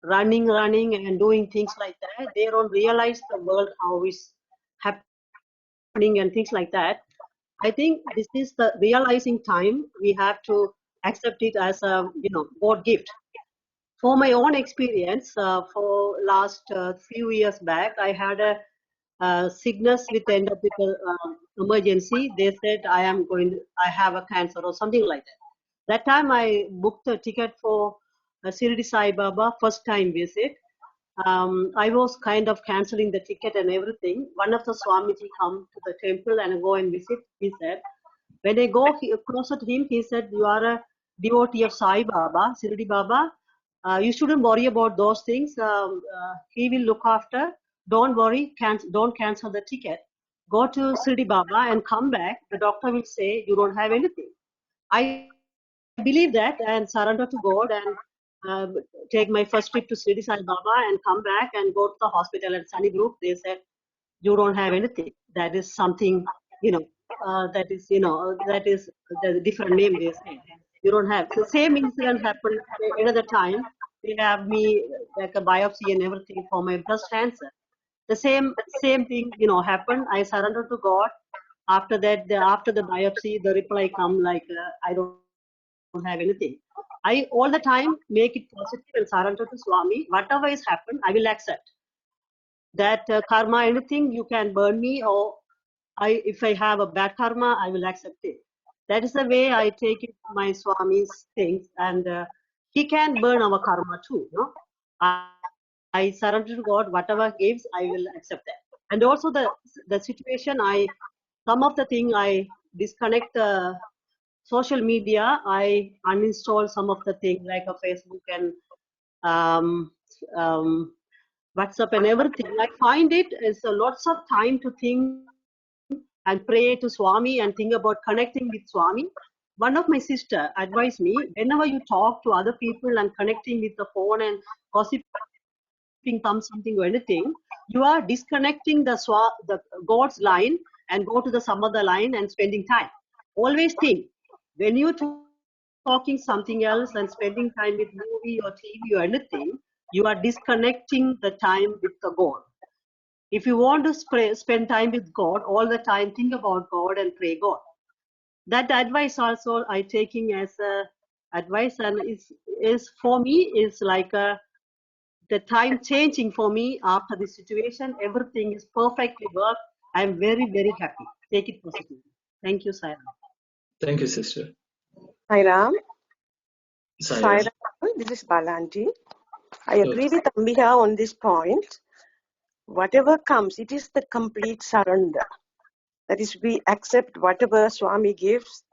running and doing things like that. They don't realize the world how is happening and things like that. I think this is the realizing time. We have to accept it as a God gift. For my own experience, for last few years back, I had a sickness with the end of the emergency. They said I have a cancer or something like that. That time I booked a ticket for Sri Sai Baba first time visit. I was kind of cancelling the ticket and everything. One of the Swamiji come to the temple and go and visit. He said, when I go closer to him, he said, you are a devotee of Sai Baba, Sirdi Baba. You shouldn't worry about those things. He will look after. Don't worry. Don't cancel the ticket. Go to Sirdi Baba and come back. The doctor will say you don't have anything. I believe that and surrender to God and take my first trip to Sri Sai Baba and come back and go to the hospital at Sunny Group. They said, you don't have anything. That is something, that is the different name they say. You don't have. So same incident happened another time. They have me like a biopsy and everything for my breast cancer. The same thing, happened. I surrendered to God. After that, after the biopsy, the reply come like, I don't have anything. I all the time make it positive and surrender to Swami. Whatever is happened, I will accept. That karma, anything you can burn me, or if I have a bad karma, I will accept it. That is the way I take it, my Swami's things, and he can burn our karma too. No, I surrender to God. Whatever gives, I will accept that. And also the situation, some of the thing I disconnect social media. I uninstall some of the things like a Facebook and WhatsApp and everything. I find it is lots of time to think and pray to Swami and think about connecting with Swami. One of my sister advised me, whenever you talk to other people and connecting with the phone and gossiping something or anything, you are disconnecting the God's line and go to the some other line and spending time. Always think, when you're talking something else and spending time with movie or TV or anything, you are disconnecting the time with the God. If you want to spend time with God all the time, think about God and pray God. That advice also I taking as a advice, and is for me is like the time changing for me after this situation. Everything is perfectly worked. I'm very, very happy. Take it positively. Thank you, Sairam. Thank you, sister. Sairam. Sairam. This is Balanji. I agree with Ambika on this point. Whatever comes, it is the complete surrender. That is, we accept whatever Swami gives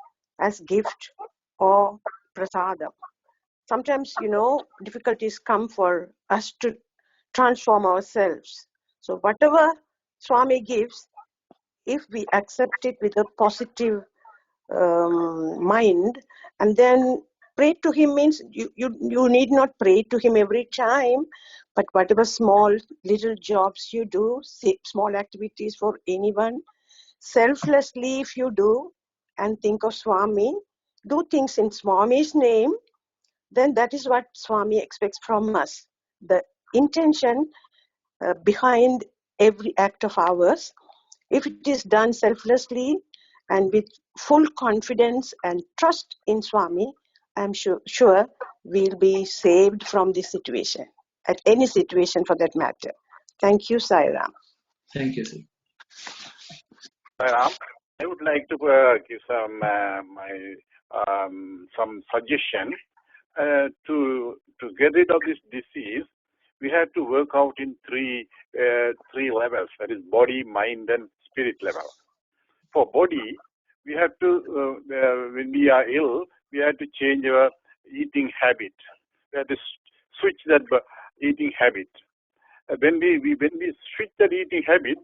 as gift or prasadam. Sometimes, difficulties come for us to transform ourselves. So whatever Swami gives, if we accept it with a positive mind, and then Pray to him means you need not pray to him every time, but whatever small little jobs you do, small activities for anyone, selflessly if you do, and think of Swami, do things in Swami's name, then that is what Swami expects from us. The intention behind every act of ours, if it is done selflessly and with full confidence and trust in Swami, I'm sure we'll be saved from this situation, at any situation for that matter. Thank you, Sai Ram. Thank you, sir. Ram, I would like to give some suggestion to get rid of this disease. We have to work out in three levels, that is body, mind, and spirit level. For body, we have to, when we are ill, we have to change our eating habit. We have to switch that eating habit. When we switch that eating habit,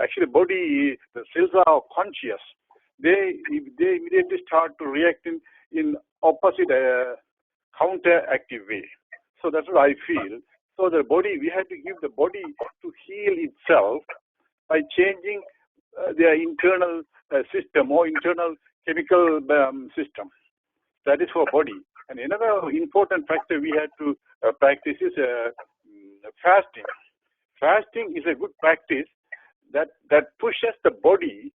actually body, the cells are conscious. They immediately start to react in opposite counteractive way. So that's what I feel. So the body, we have to give the body to heal itself by changing their internal system or internal chemical system. That is for body. And another important factor we have to practice is fasting. Fasting is a good practice that pushes the body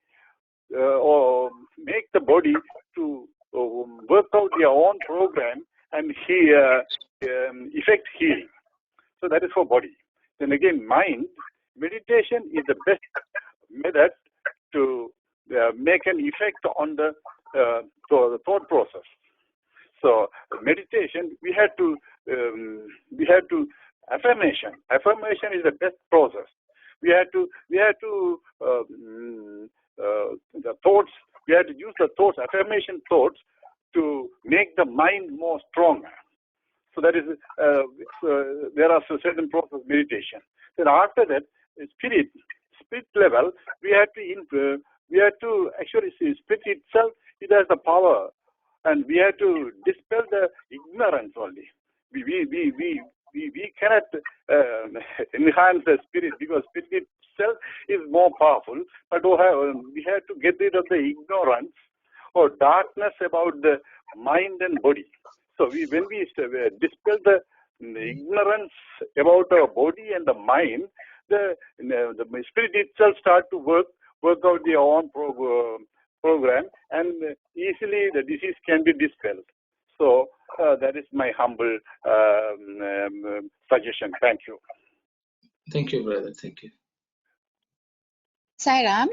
or make the body to work out their own program and effect healing. So that is for body. Then again, mind, meditation is the best method to make an effect on the thought process. So meditation, we have to affirmation. Affirmation is the best process. We have to the thoughts. We have to use the thoughts, affirmation thoughts, to make the mind more stronger. So that is there are certain process meditation. Then after that, spirit level, we have to actually see spirit itself. It has the power, and we have to dispel the ignorance only. We cannot enhance the spirit because spirit itself is more powerful. But we have to get rid of the ignorance or darkness about the mind and body. So when we dispel the ignorance about our body and the mind, the spirit itself start to work out their own program, and easily the disease can be dispelled. So that is my humble suggestion. Thank you. Thank you, brother. Thank you. Sai Ram.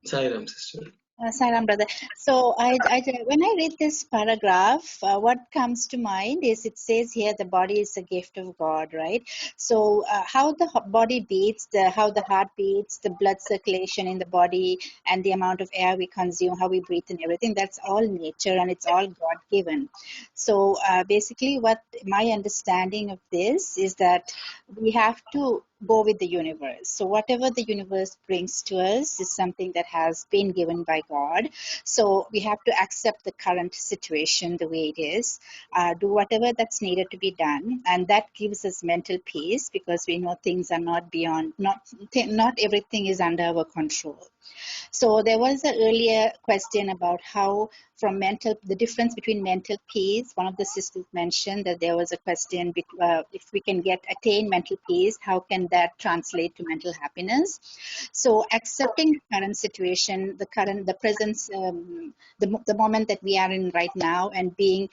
Sai Ram, sister. Sai Ram, brother. So when I read this paragraph, what comes to mind is it says here the body is a gift of God, right? So how the body beats, how the heart beats, the blood circulation in the body, and the amount of air we consume, how we breathe and everything, that's all nature and it's all God-given. So basically what my understanding of this is that we have to go with the universe. So whatever the universe brings to us is something that has been given by God. So we have to accept the current situation the way it is, do whatever that's needed to be done, and that gives us mental peace because we know things are not everything is under our control. So there was an earlier question about how the difference between mental peace. One of the sisters mentioned that there was a question if we can attain mental peace, how can that translate to mental happiness? So accepting the current situation, the presence, the moment that we are in right now, and being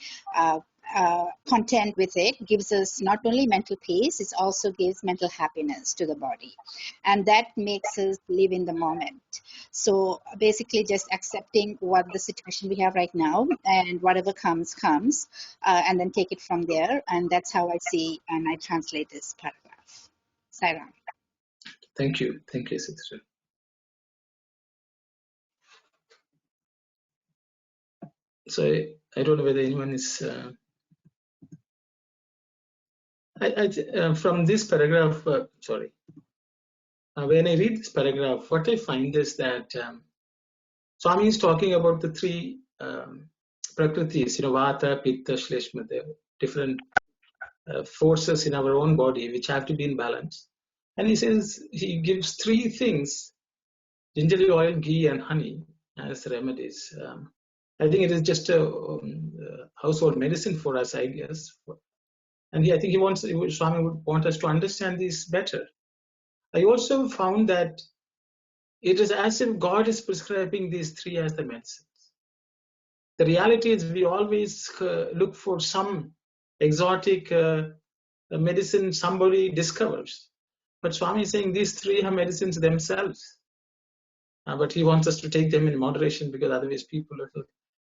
content with it gives us not only mental peace, it also gives mental happiness to the body, and that makes us live in the moment. So basically just accepting what the situation we have right now, and whatever comes, and then take it from there. And that's how I see and I translate this paragraph. Sai Ram. Thank you, sister. So I don't know whether anyone is from this paragraph. When I read this paragraph, what I find is that Swami is talking about the three prakritis, vata, pitta, shleshma, different forces in our own body which have to be in balance. And he says he gives three things: ginger oil, ghee, and honey as remedies. I think it is just a household medicine for us, I guess. And I think Swami would want us to understand these better. I also found that it is as if God is prescribing these three as the medicines. The reality is we always look for some exotic medicine somebody discovers. But Swami is saying these three are medicines themselves. But he wants us to take them in moderation, because otherwise people will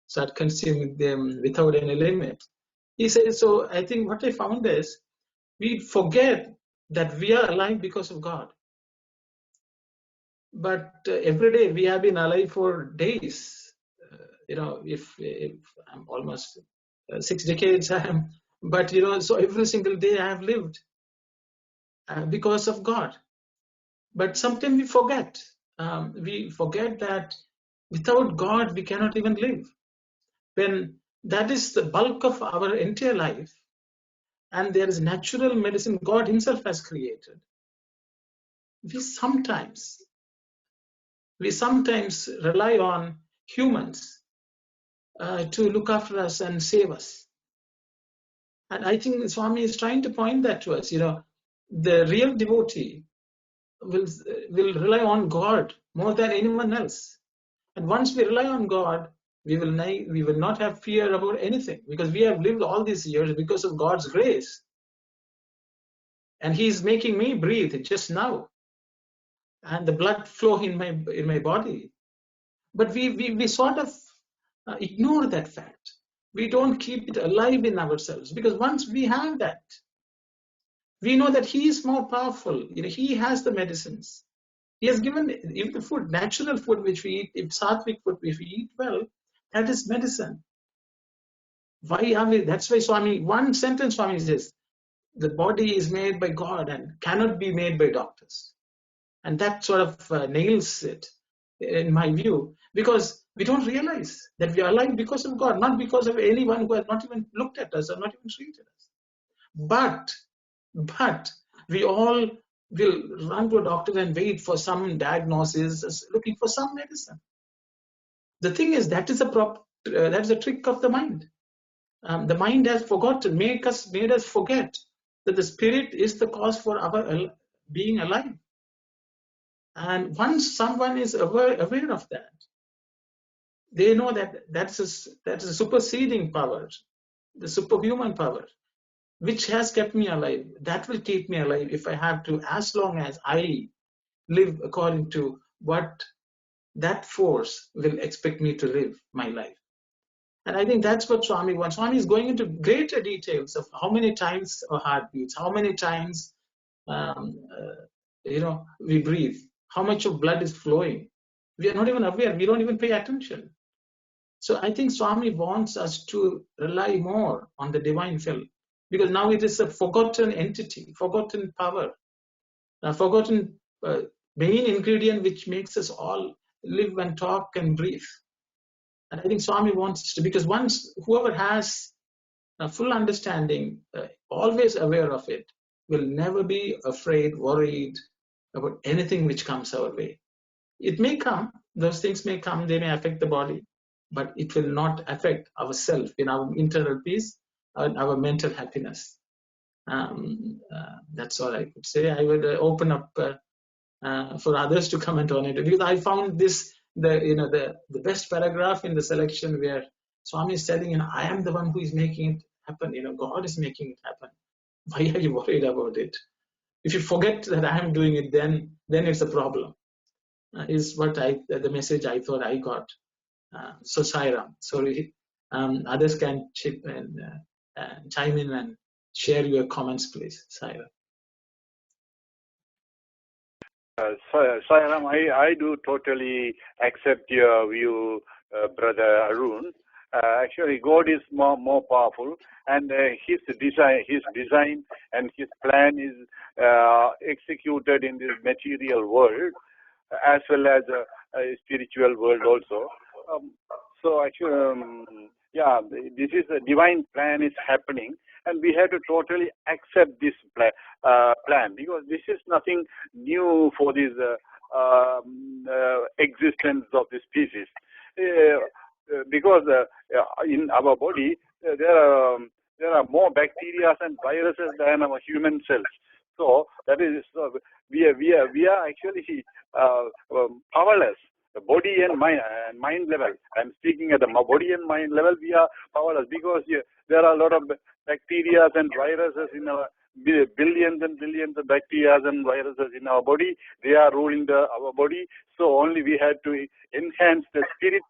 start consuming them without any limit. He says, so I think what I found is we forget that we are alive because of God. But every day we have been alive for days. If I'm almost 6 decades, but so every single day I have lived because of God. But sometimes we forget. We forget that without God we cannot even live. When that is the bulk of our entire life, and there is natural medicine God Himself has created, we sometimes rely on humans to look after us and save us. And I think Swami is trying to point that to us. The real devotee will rely on God more than anyone else. And once we rely on God, we will not have fear about anything, because we have lived all these years because of God's grace. And He is making me breathe just now, and the blood flow in my body. But we sort of ignore that fact. We don't keep it alive in ourselves, because once we have that, we know that He is more powerful. He has the medicines. He has given if the food, natural food which we eat, if sattvic food, if we eat well, that is medicine. Why are we? That's why Swami, one sentence Swami says, the body is made by God and cannot be made by doctors. And that sort of nails it, in my view, because we don't realize that we are alive because of God, not because of anyone who has not even looked at us or not even treated us. But we all will run to a doctor and wait for some diagnosis, looking for some medicine. The thing is, that is a trick of the mind. The mind has forgotten, made us forget that the spirit is the cause for our being alive. And once someone is aware of that, they know that that's a superseding power, the superhuman power, which has kept me alive. That will keep me alive if I have to, as long as I live according to what that force will expect me to live my life. And I think that's what Swami wants. Swami is going into greater details of how many times our heart beats, how many times we breathe, how much of blood is flowing. We are not even aware. We don't even pay attention. So I think Swami wants us to rely more on the divine will, because now it is a forgotten entity, forgotten power, a forgotten main ingredient which makes us all live and talk and breathe. And I think Swami wants us to, because once whoever has a full understanding, always aware of it, will never be afraid, worried about anything which comes our way. It may come, those things may come, they may affect the body, but it will not affect ourselves in our internal peace and our mental happiness. That's all I could say. I would open up for others to comment on it, because I found this the best paragraph in the selection, where Swami is telling, I am the one who is making it happen. God is making it happen. Why are you worried about it? If you forget that I am doing it, then it's a problem. Is what the message I thought I got. So Sairam, sorry, others can chime in and share your comments, please. Sairam. Sairam, I do totally accept your view, Brother Arun. Actually, God is more powerful, and His design and His plan is executed in this material world, as well as a spiritual world also. So actually, yeah, this is a divine plan is happening, and we have to totally accept this plan, because this is nothing new for this existence of this species. Because in our body there are more bacteria and viruses than our human cells. So that is, we are actually powerless. The body and mind level. I'm speaking at the body and mind level. We are powerless because there are a lot of bacteria and viruses in our billions and billions of bacteria and viruses in our body. They are ruling our body. So only we have to enhance the spirit.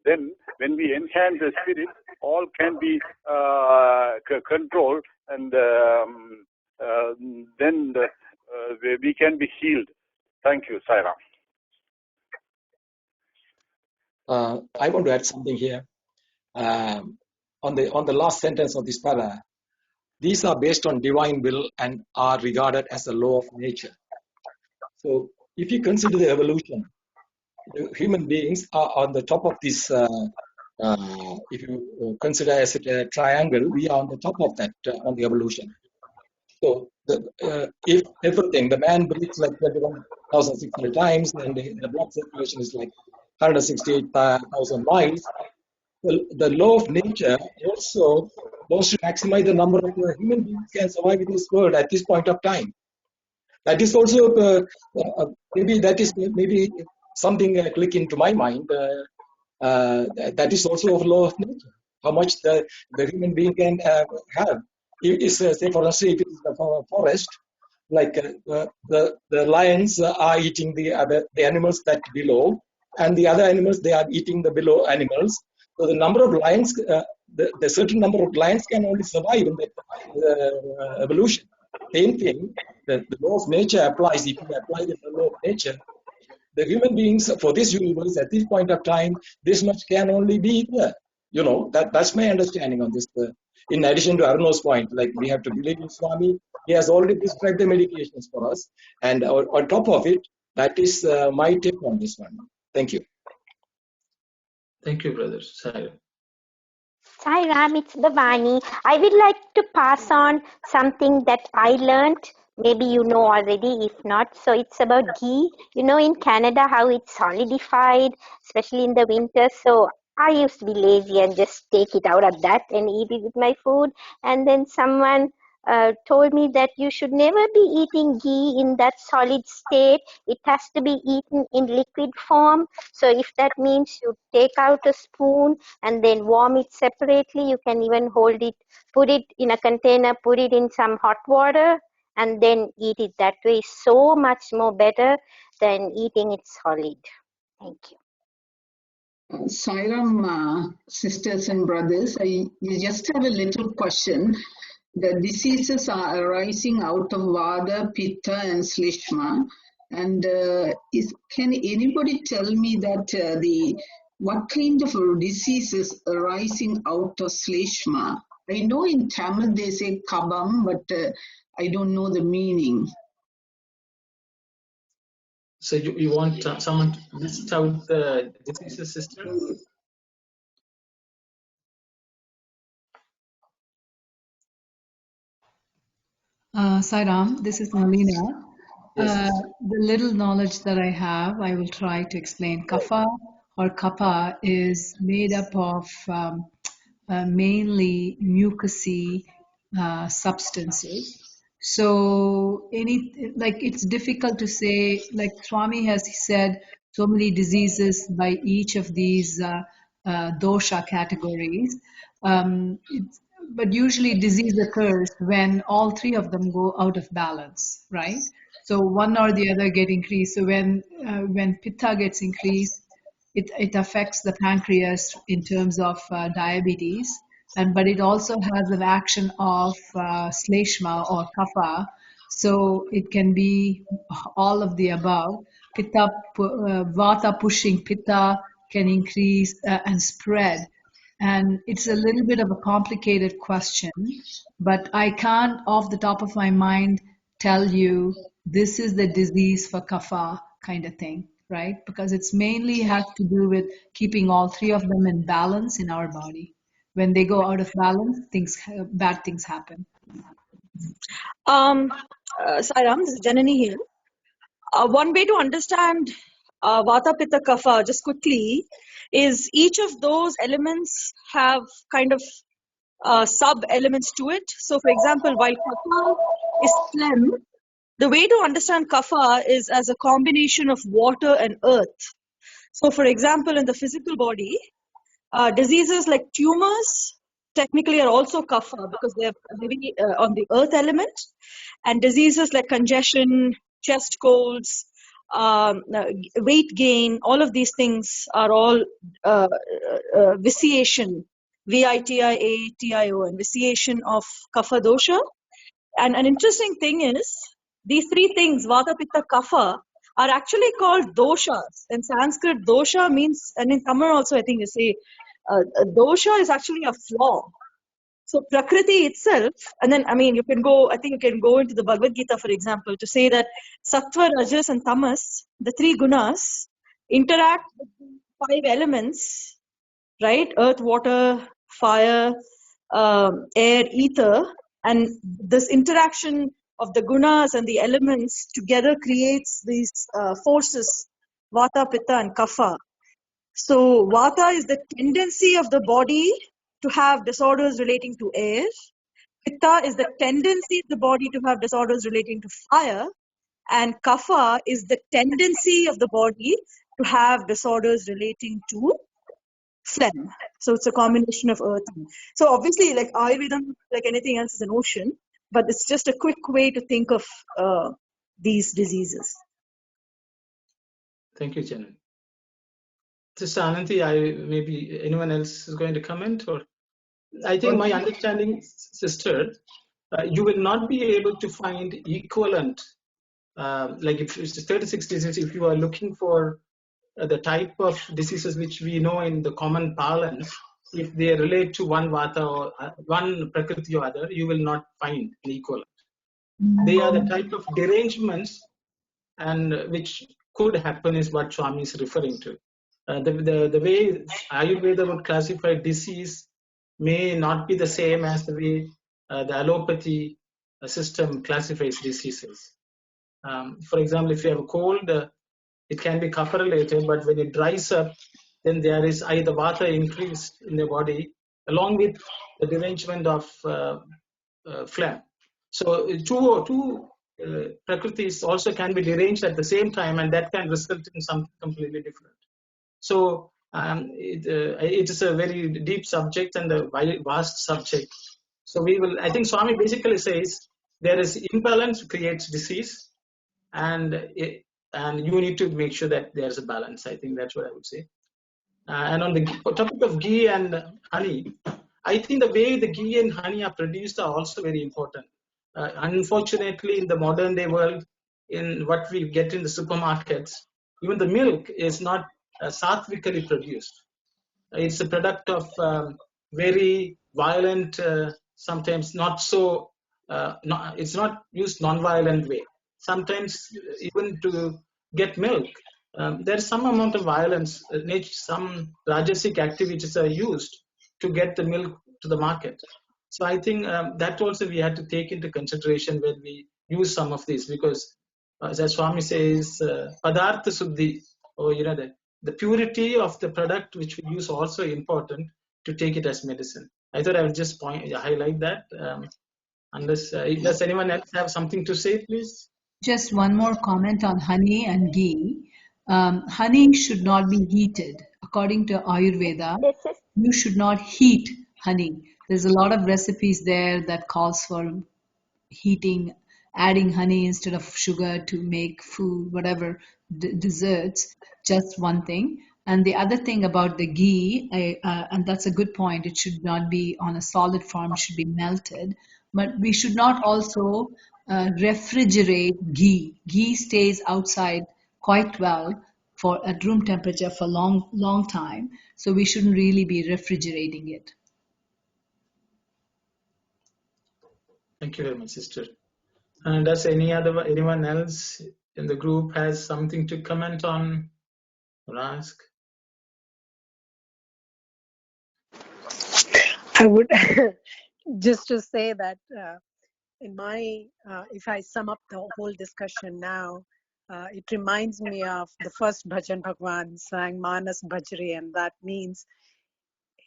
Then when we enhance the spirit, all can be controlled, and then we can be healed. Thank you, Sai Ram. I want to add something here. On the last sentence of this para, these are based on divine will and are regarded as a law of nature. So if you consider the evolution, the human beings are on the top of this. If you consider as a triangle, we are on the top of that on the evolution. So if everything, the man breathes like 21,600 times, and the blood circulation is like 168,000 miles. Well, the law of nature also wants to maximize the number of human beings can survive in this world at this point of time. That is also maybe something click into my mind. That is also a law of nature. How much the human being can have. Say for instance, if it is a forest, like the lions are eating the animals that below, and the other animals, they are eating the below animals. So the number of lions, the certain number of lions can only survive in the evolution. Same thing, the law of nature applies. If you apply the law of nature, the human beings for this universe at this point of time, this much can only be there. That's my understanding on this. In addition to Arno's point, like we have to believe in Swami. He has already prescribed the medications for us, and on top of it, that is my take on this one. Thank you. Thank you, brother. Sai. Hi Ram, it's Bhavani. I would like to pass on something that I learned. Maybe you know already, if not. So it's about ghee. In Canada, how it's solidified, especially in the winter. So I used to be lazy and just take it out of that and eat it with my food. And then someone told me that you should never be eating ghee in that solid state. It has to be eaten in liquid form. So if that means you take out a spoon and then warm it separately, you can even hold it, put it in a container, put it in some hot water, and then eat it that way. So much more better than eating it solid. Thank you. Sai Ram, sisters and brothers, I just have a little question. The diseases are arising out of Vata, Pitta, and Slishma. And can anybody tell me that what kind of diseases arising out of Slishma? I know in Tamil they say kabam, but I don't know the meaning. So you want someone to list out the diseases, sister? Sai Ram, this is Nalina. Yes. The little knowledge that I have, I will try to explain. Kapha or kapha is made up of mainly mucousy substances. So it's difficult to say, like Swami has said, so many diseases by each of these dosha categories. But usually disease occurs when all three of them go out of balance, right? So one or the other get increased. So when pitta gets increased, it affects the pancreas in terms of diabetes, but it also has an action of sleshma or kapha. So it can be all of the above. Vata pushing pitta can increase and spread. And it's a little bit of a complicated question, but I can't, off the top of my mind, tell you this is the disease for kapha kind of thing. right? Because it's mainly has to do with keeping all three of them in balance in our body. When they go out of balance, bad things happen. Sairam, this is Janani here. One way to understand Vata, Pitta, Kapha, just quickly, is each of those elements have kind of sub-elements to it. So, for example, while Kapha is phlegm, the way to understand Kapha is as a combination of water and earth. So, for example, in the physical body, diseases like tumors technically are also Kapha because they're heavy on the earth element, and diseases like congestion, chest colds, weight gain, all of these things are all vitiation, V-I-T-I-A-T-I-O-N, vitiation of Kapha dosha. And an interesting thing is, these three things, Vata, Pitta, Kapha, are actually called doshas. In Sanskrit, dosha means, and in Tamil also I think they say, dosha is actually a flaw. So Prakriti itself, and then I think you can go into the Bhagavad Gita, for example, to say that Sattva, Rajas, and Tamas, the three gunas, interact with the five elements, right? Earth, water, fire, air, ether, and this interaction of the gunas and the elements together creates these forces, Vata, Pitta, and Kapha. So Vata is the tendency of the body to have disorders relating to air. Pitta is the tendency of the body to have disorders relating to fire. And Kapha is the tendency of the body to have disorders relating to phlegm. So it's a combination of earth. So obviously, like Ayurveda, like anything else, is an ocean, but it's just a quick way to think of these diseases. Thank you, Janan. Sister Ananthi, maybe anyone else is going to comment? Or I think my understanding, sister, you will not be able to find equivalent, like if it's 36 diseases, if you are looking for the type of diseases which we know in the common parlance, if they relate to one Vata or one Prakriti or other, you will not find an equivalent. They are the type of derangements and which could happen is what Swami is referring to. The way Ayurveda would classify disease may not be the same as the way the allopathy system classifies diseases. For example, if you have a cold, it can be kapha related, but when it dries up, then there is either vata increase in the body along with the derangement of phlegm. So two prakritis also can be deranged at the same time, and that can result in something completely different. So it is a very deep subject and a vast subject. So I think Swami basically says there is imbalance creates disease, and you need to make sure that there's a balance. I think that's what I would say. And on the topic of ghee and honey, I think the way the ghee and honey are produced are also very important. Unfortunately, in the modern day world, in what we get in the supermarkets, even the milk is not sattvically produced. It's a product of very violent, sometimes not so, it's not used non-violent way. Sometimes even to get milk, there's some amount of violence, some rajasic activities are used to get the milk to the market. So I think that also we had to take into consideration when we use some of these, because as Swami says, padartha suddhi, or the purity of the product which we use also important to take it as medicine. I thought I would just highlight that. Unless does anyone else have something to say, please? Just one more comment on honey and ghee. Honey should not be heated. According to Ayurveda, you should not heat honey. There's a lot of recipes there that calls for heating, adding honey instead of sugar to make food, whatever, desserts, just one thing. And the other thing about the ghee, and that's a good point, it should not be on a solid form, it should be melted. But we should not also refrigerate ghee. Ghee stays outside quite well at room temperature for long time. So we shouldn't really be refrigerating it. Thank you very much, sister. And does anyone else in the group has something to comment on or ask? I would just to say that in my, if I sum up the whole discussion now, it reminds me of the first bhajan Bhagavan sang Manas Bhajre, and that means,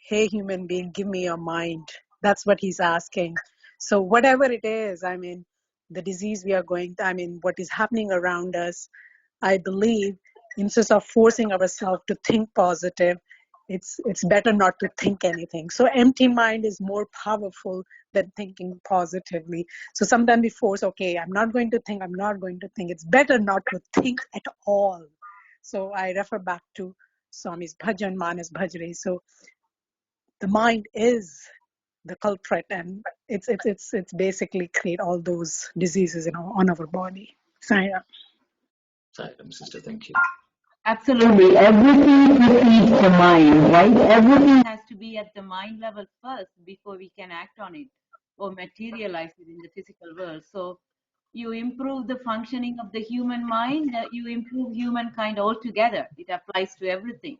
hey human being, give me your mind. That's what he's asking. So whatever it is, I mean, the disease we are going, I mean, what is happening around us, I believe instead of forcing ourselves to think positive, it's better not to think anything. So empty mind is more powerful than thinking positively. So sometimes we force, okay, I'm not going to think. It's better not to think at all. So I refer back to Swami's bhajan, Manas Bhajre. So the mind is the culprit, and it's basically create all those diseases, on our body. Saya. Sister, thank you. Absolutely. Everything precedes the mind, right? Everything has to be at the mind level first before we can act on it or materialize it in the physical world. So you improve the functioning of the human mind, you improve humankind altogether. It applies to everything.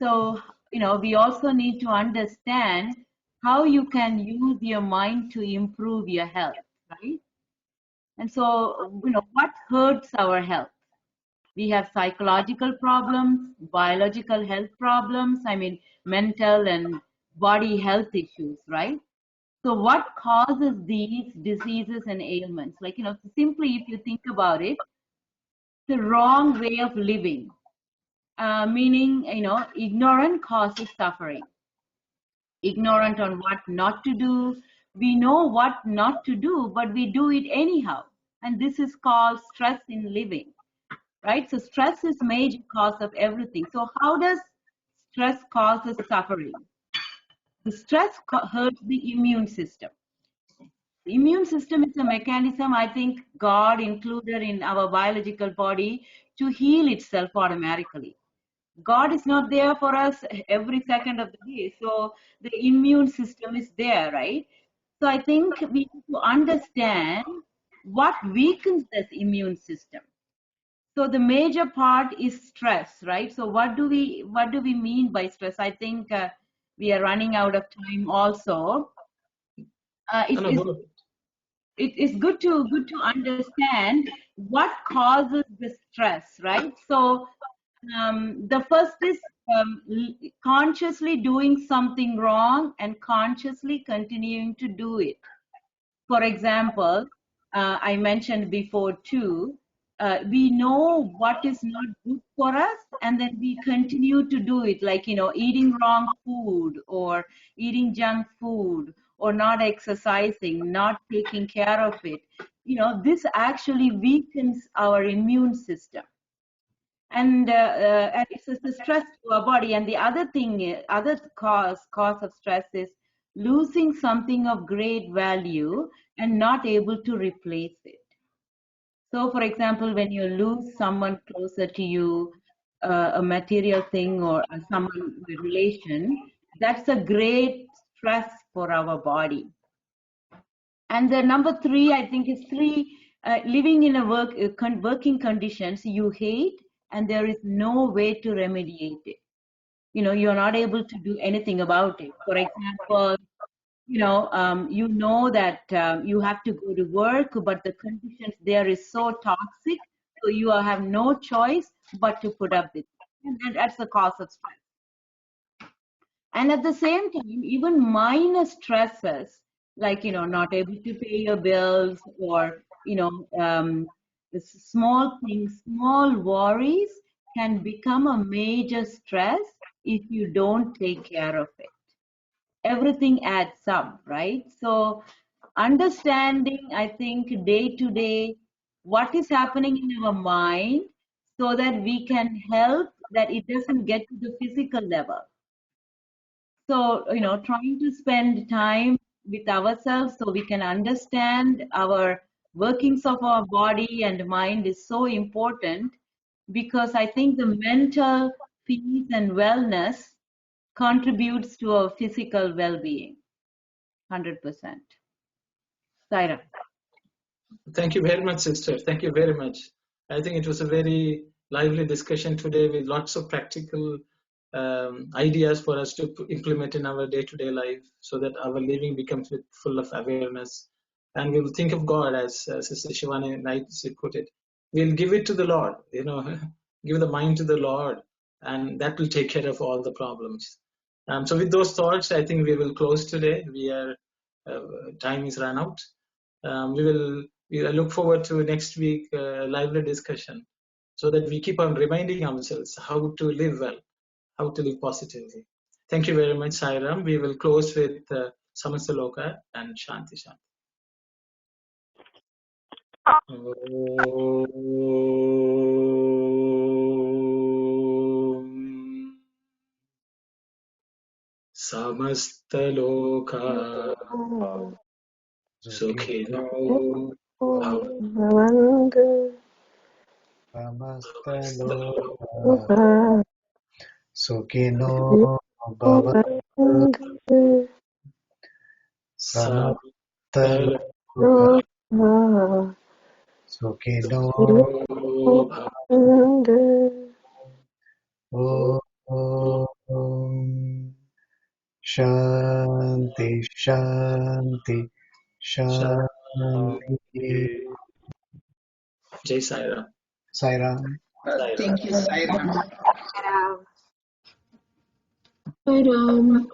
So, we also need to understand how you can use your mind to improve your health, right? And so, what hurts our health? We have psychological problems, biological health problems, mental and body health issues, right? So what causes these diseases and ailments? Simply if you think about it, the wrong way of living, meaning, ignorant causes suffering. Ignorant on what not to do. We know what not to do, but we do it anyhow. And this is called stress in living. Right? So stress is major cause of everything. So how does stress cause us suffering? The stress hurts the immune system. The immune system is a mechanism, I think, God included in our biological body to heal itself automatically. God is not there for us every second of the day. So the immune system is there, right? So I think we need to understand what weakens this immune system. So the major part is stress, right? So what do we mean by stress? I think we are running out of time also. It is good to understand what causes the stress, right? So the first is consciously doing something wrong and consciously continuing to do it. For example, I mentioned before too, we know what is not good for us, and then we continue to do it, like, eating wrong food or eating junk food or not exercising, not taking care of it. This actually weakens our immune system. And it's a stress to our body. And the other thing, other cause of stress is losing something of great value and not able to replace it. So, for example, when you lose someone closer to you, a material thing or someone relation, that's a great stress for our body. And the number 3, I think, is living in a working conditions you hate, and there is no way to remediate it. You're not able to do anything about it. For example, that you have to go to work, but the conditions there is so toxic, so you have no choice but to put up with it. And that's the cause of stress. And at the same time, even minor stresses, like, not able to pay your bills, or, small things, small worries can become a major stress if you don't take care of it. Everything adds up, right? So understanding, I think, day to day, what is happening in our mind, so that we can help that it doesn't get to the physical level. So, trying to spend time with ourselves so we can understand our workings of our body and mind is so important, because I think the mental peace and wellness contributes to our physical well-being, 100%. Saira. Thank you very much, sister. Thank you very much. I think it was a very lively discussion today with lots of practical ideas for us to implement in our day-to-day life, so that our living becomes full of awareness. And we'll think of God as Sister Shivani nicely put it. We'll give it to the Lord, give the mind to the Lord, and that will take care of all the problems. So with those thoughts, I think we will close today. Time is run out. We look forward to next week lively discussion, so that we keep on reminding ourselves how to live well, how to live positively. Thank you very much, Sairam. We will close with Samasaloka and Shanti Shanti. Samastaloka Sukhino Bhavantu. Samastaloka Sukhino Bhavantu. Samastaloka Sukhino Bhavantu. Om Shanti Shanti Shanti. Jai Sairam. Sairam. Thank you, Sairam. Sairam.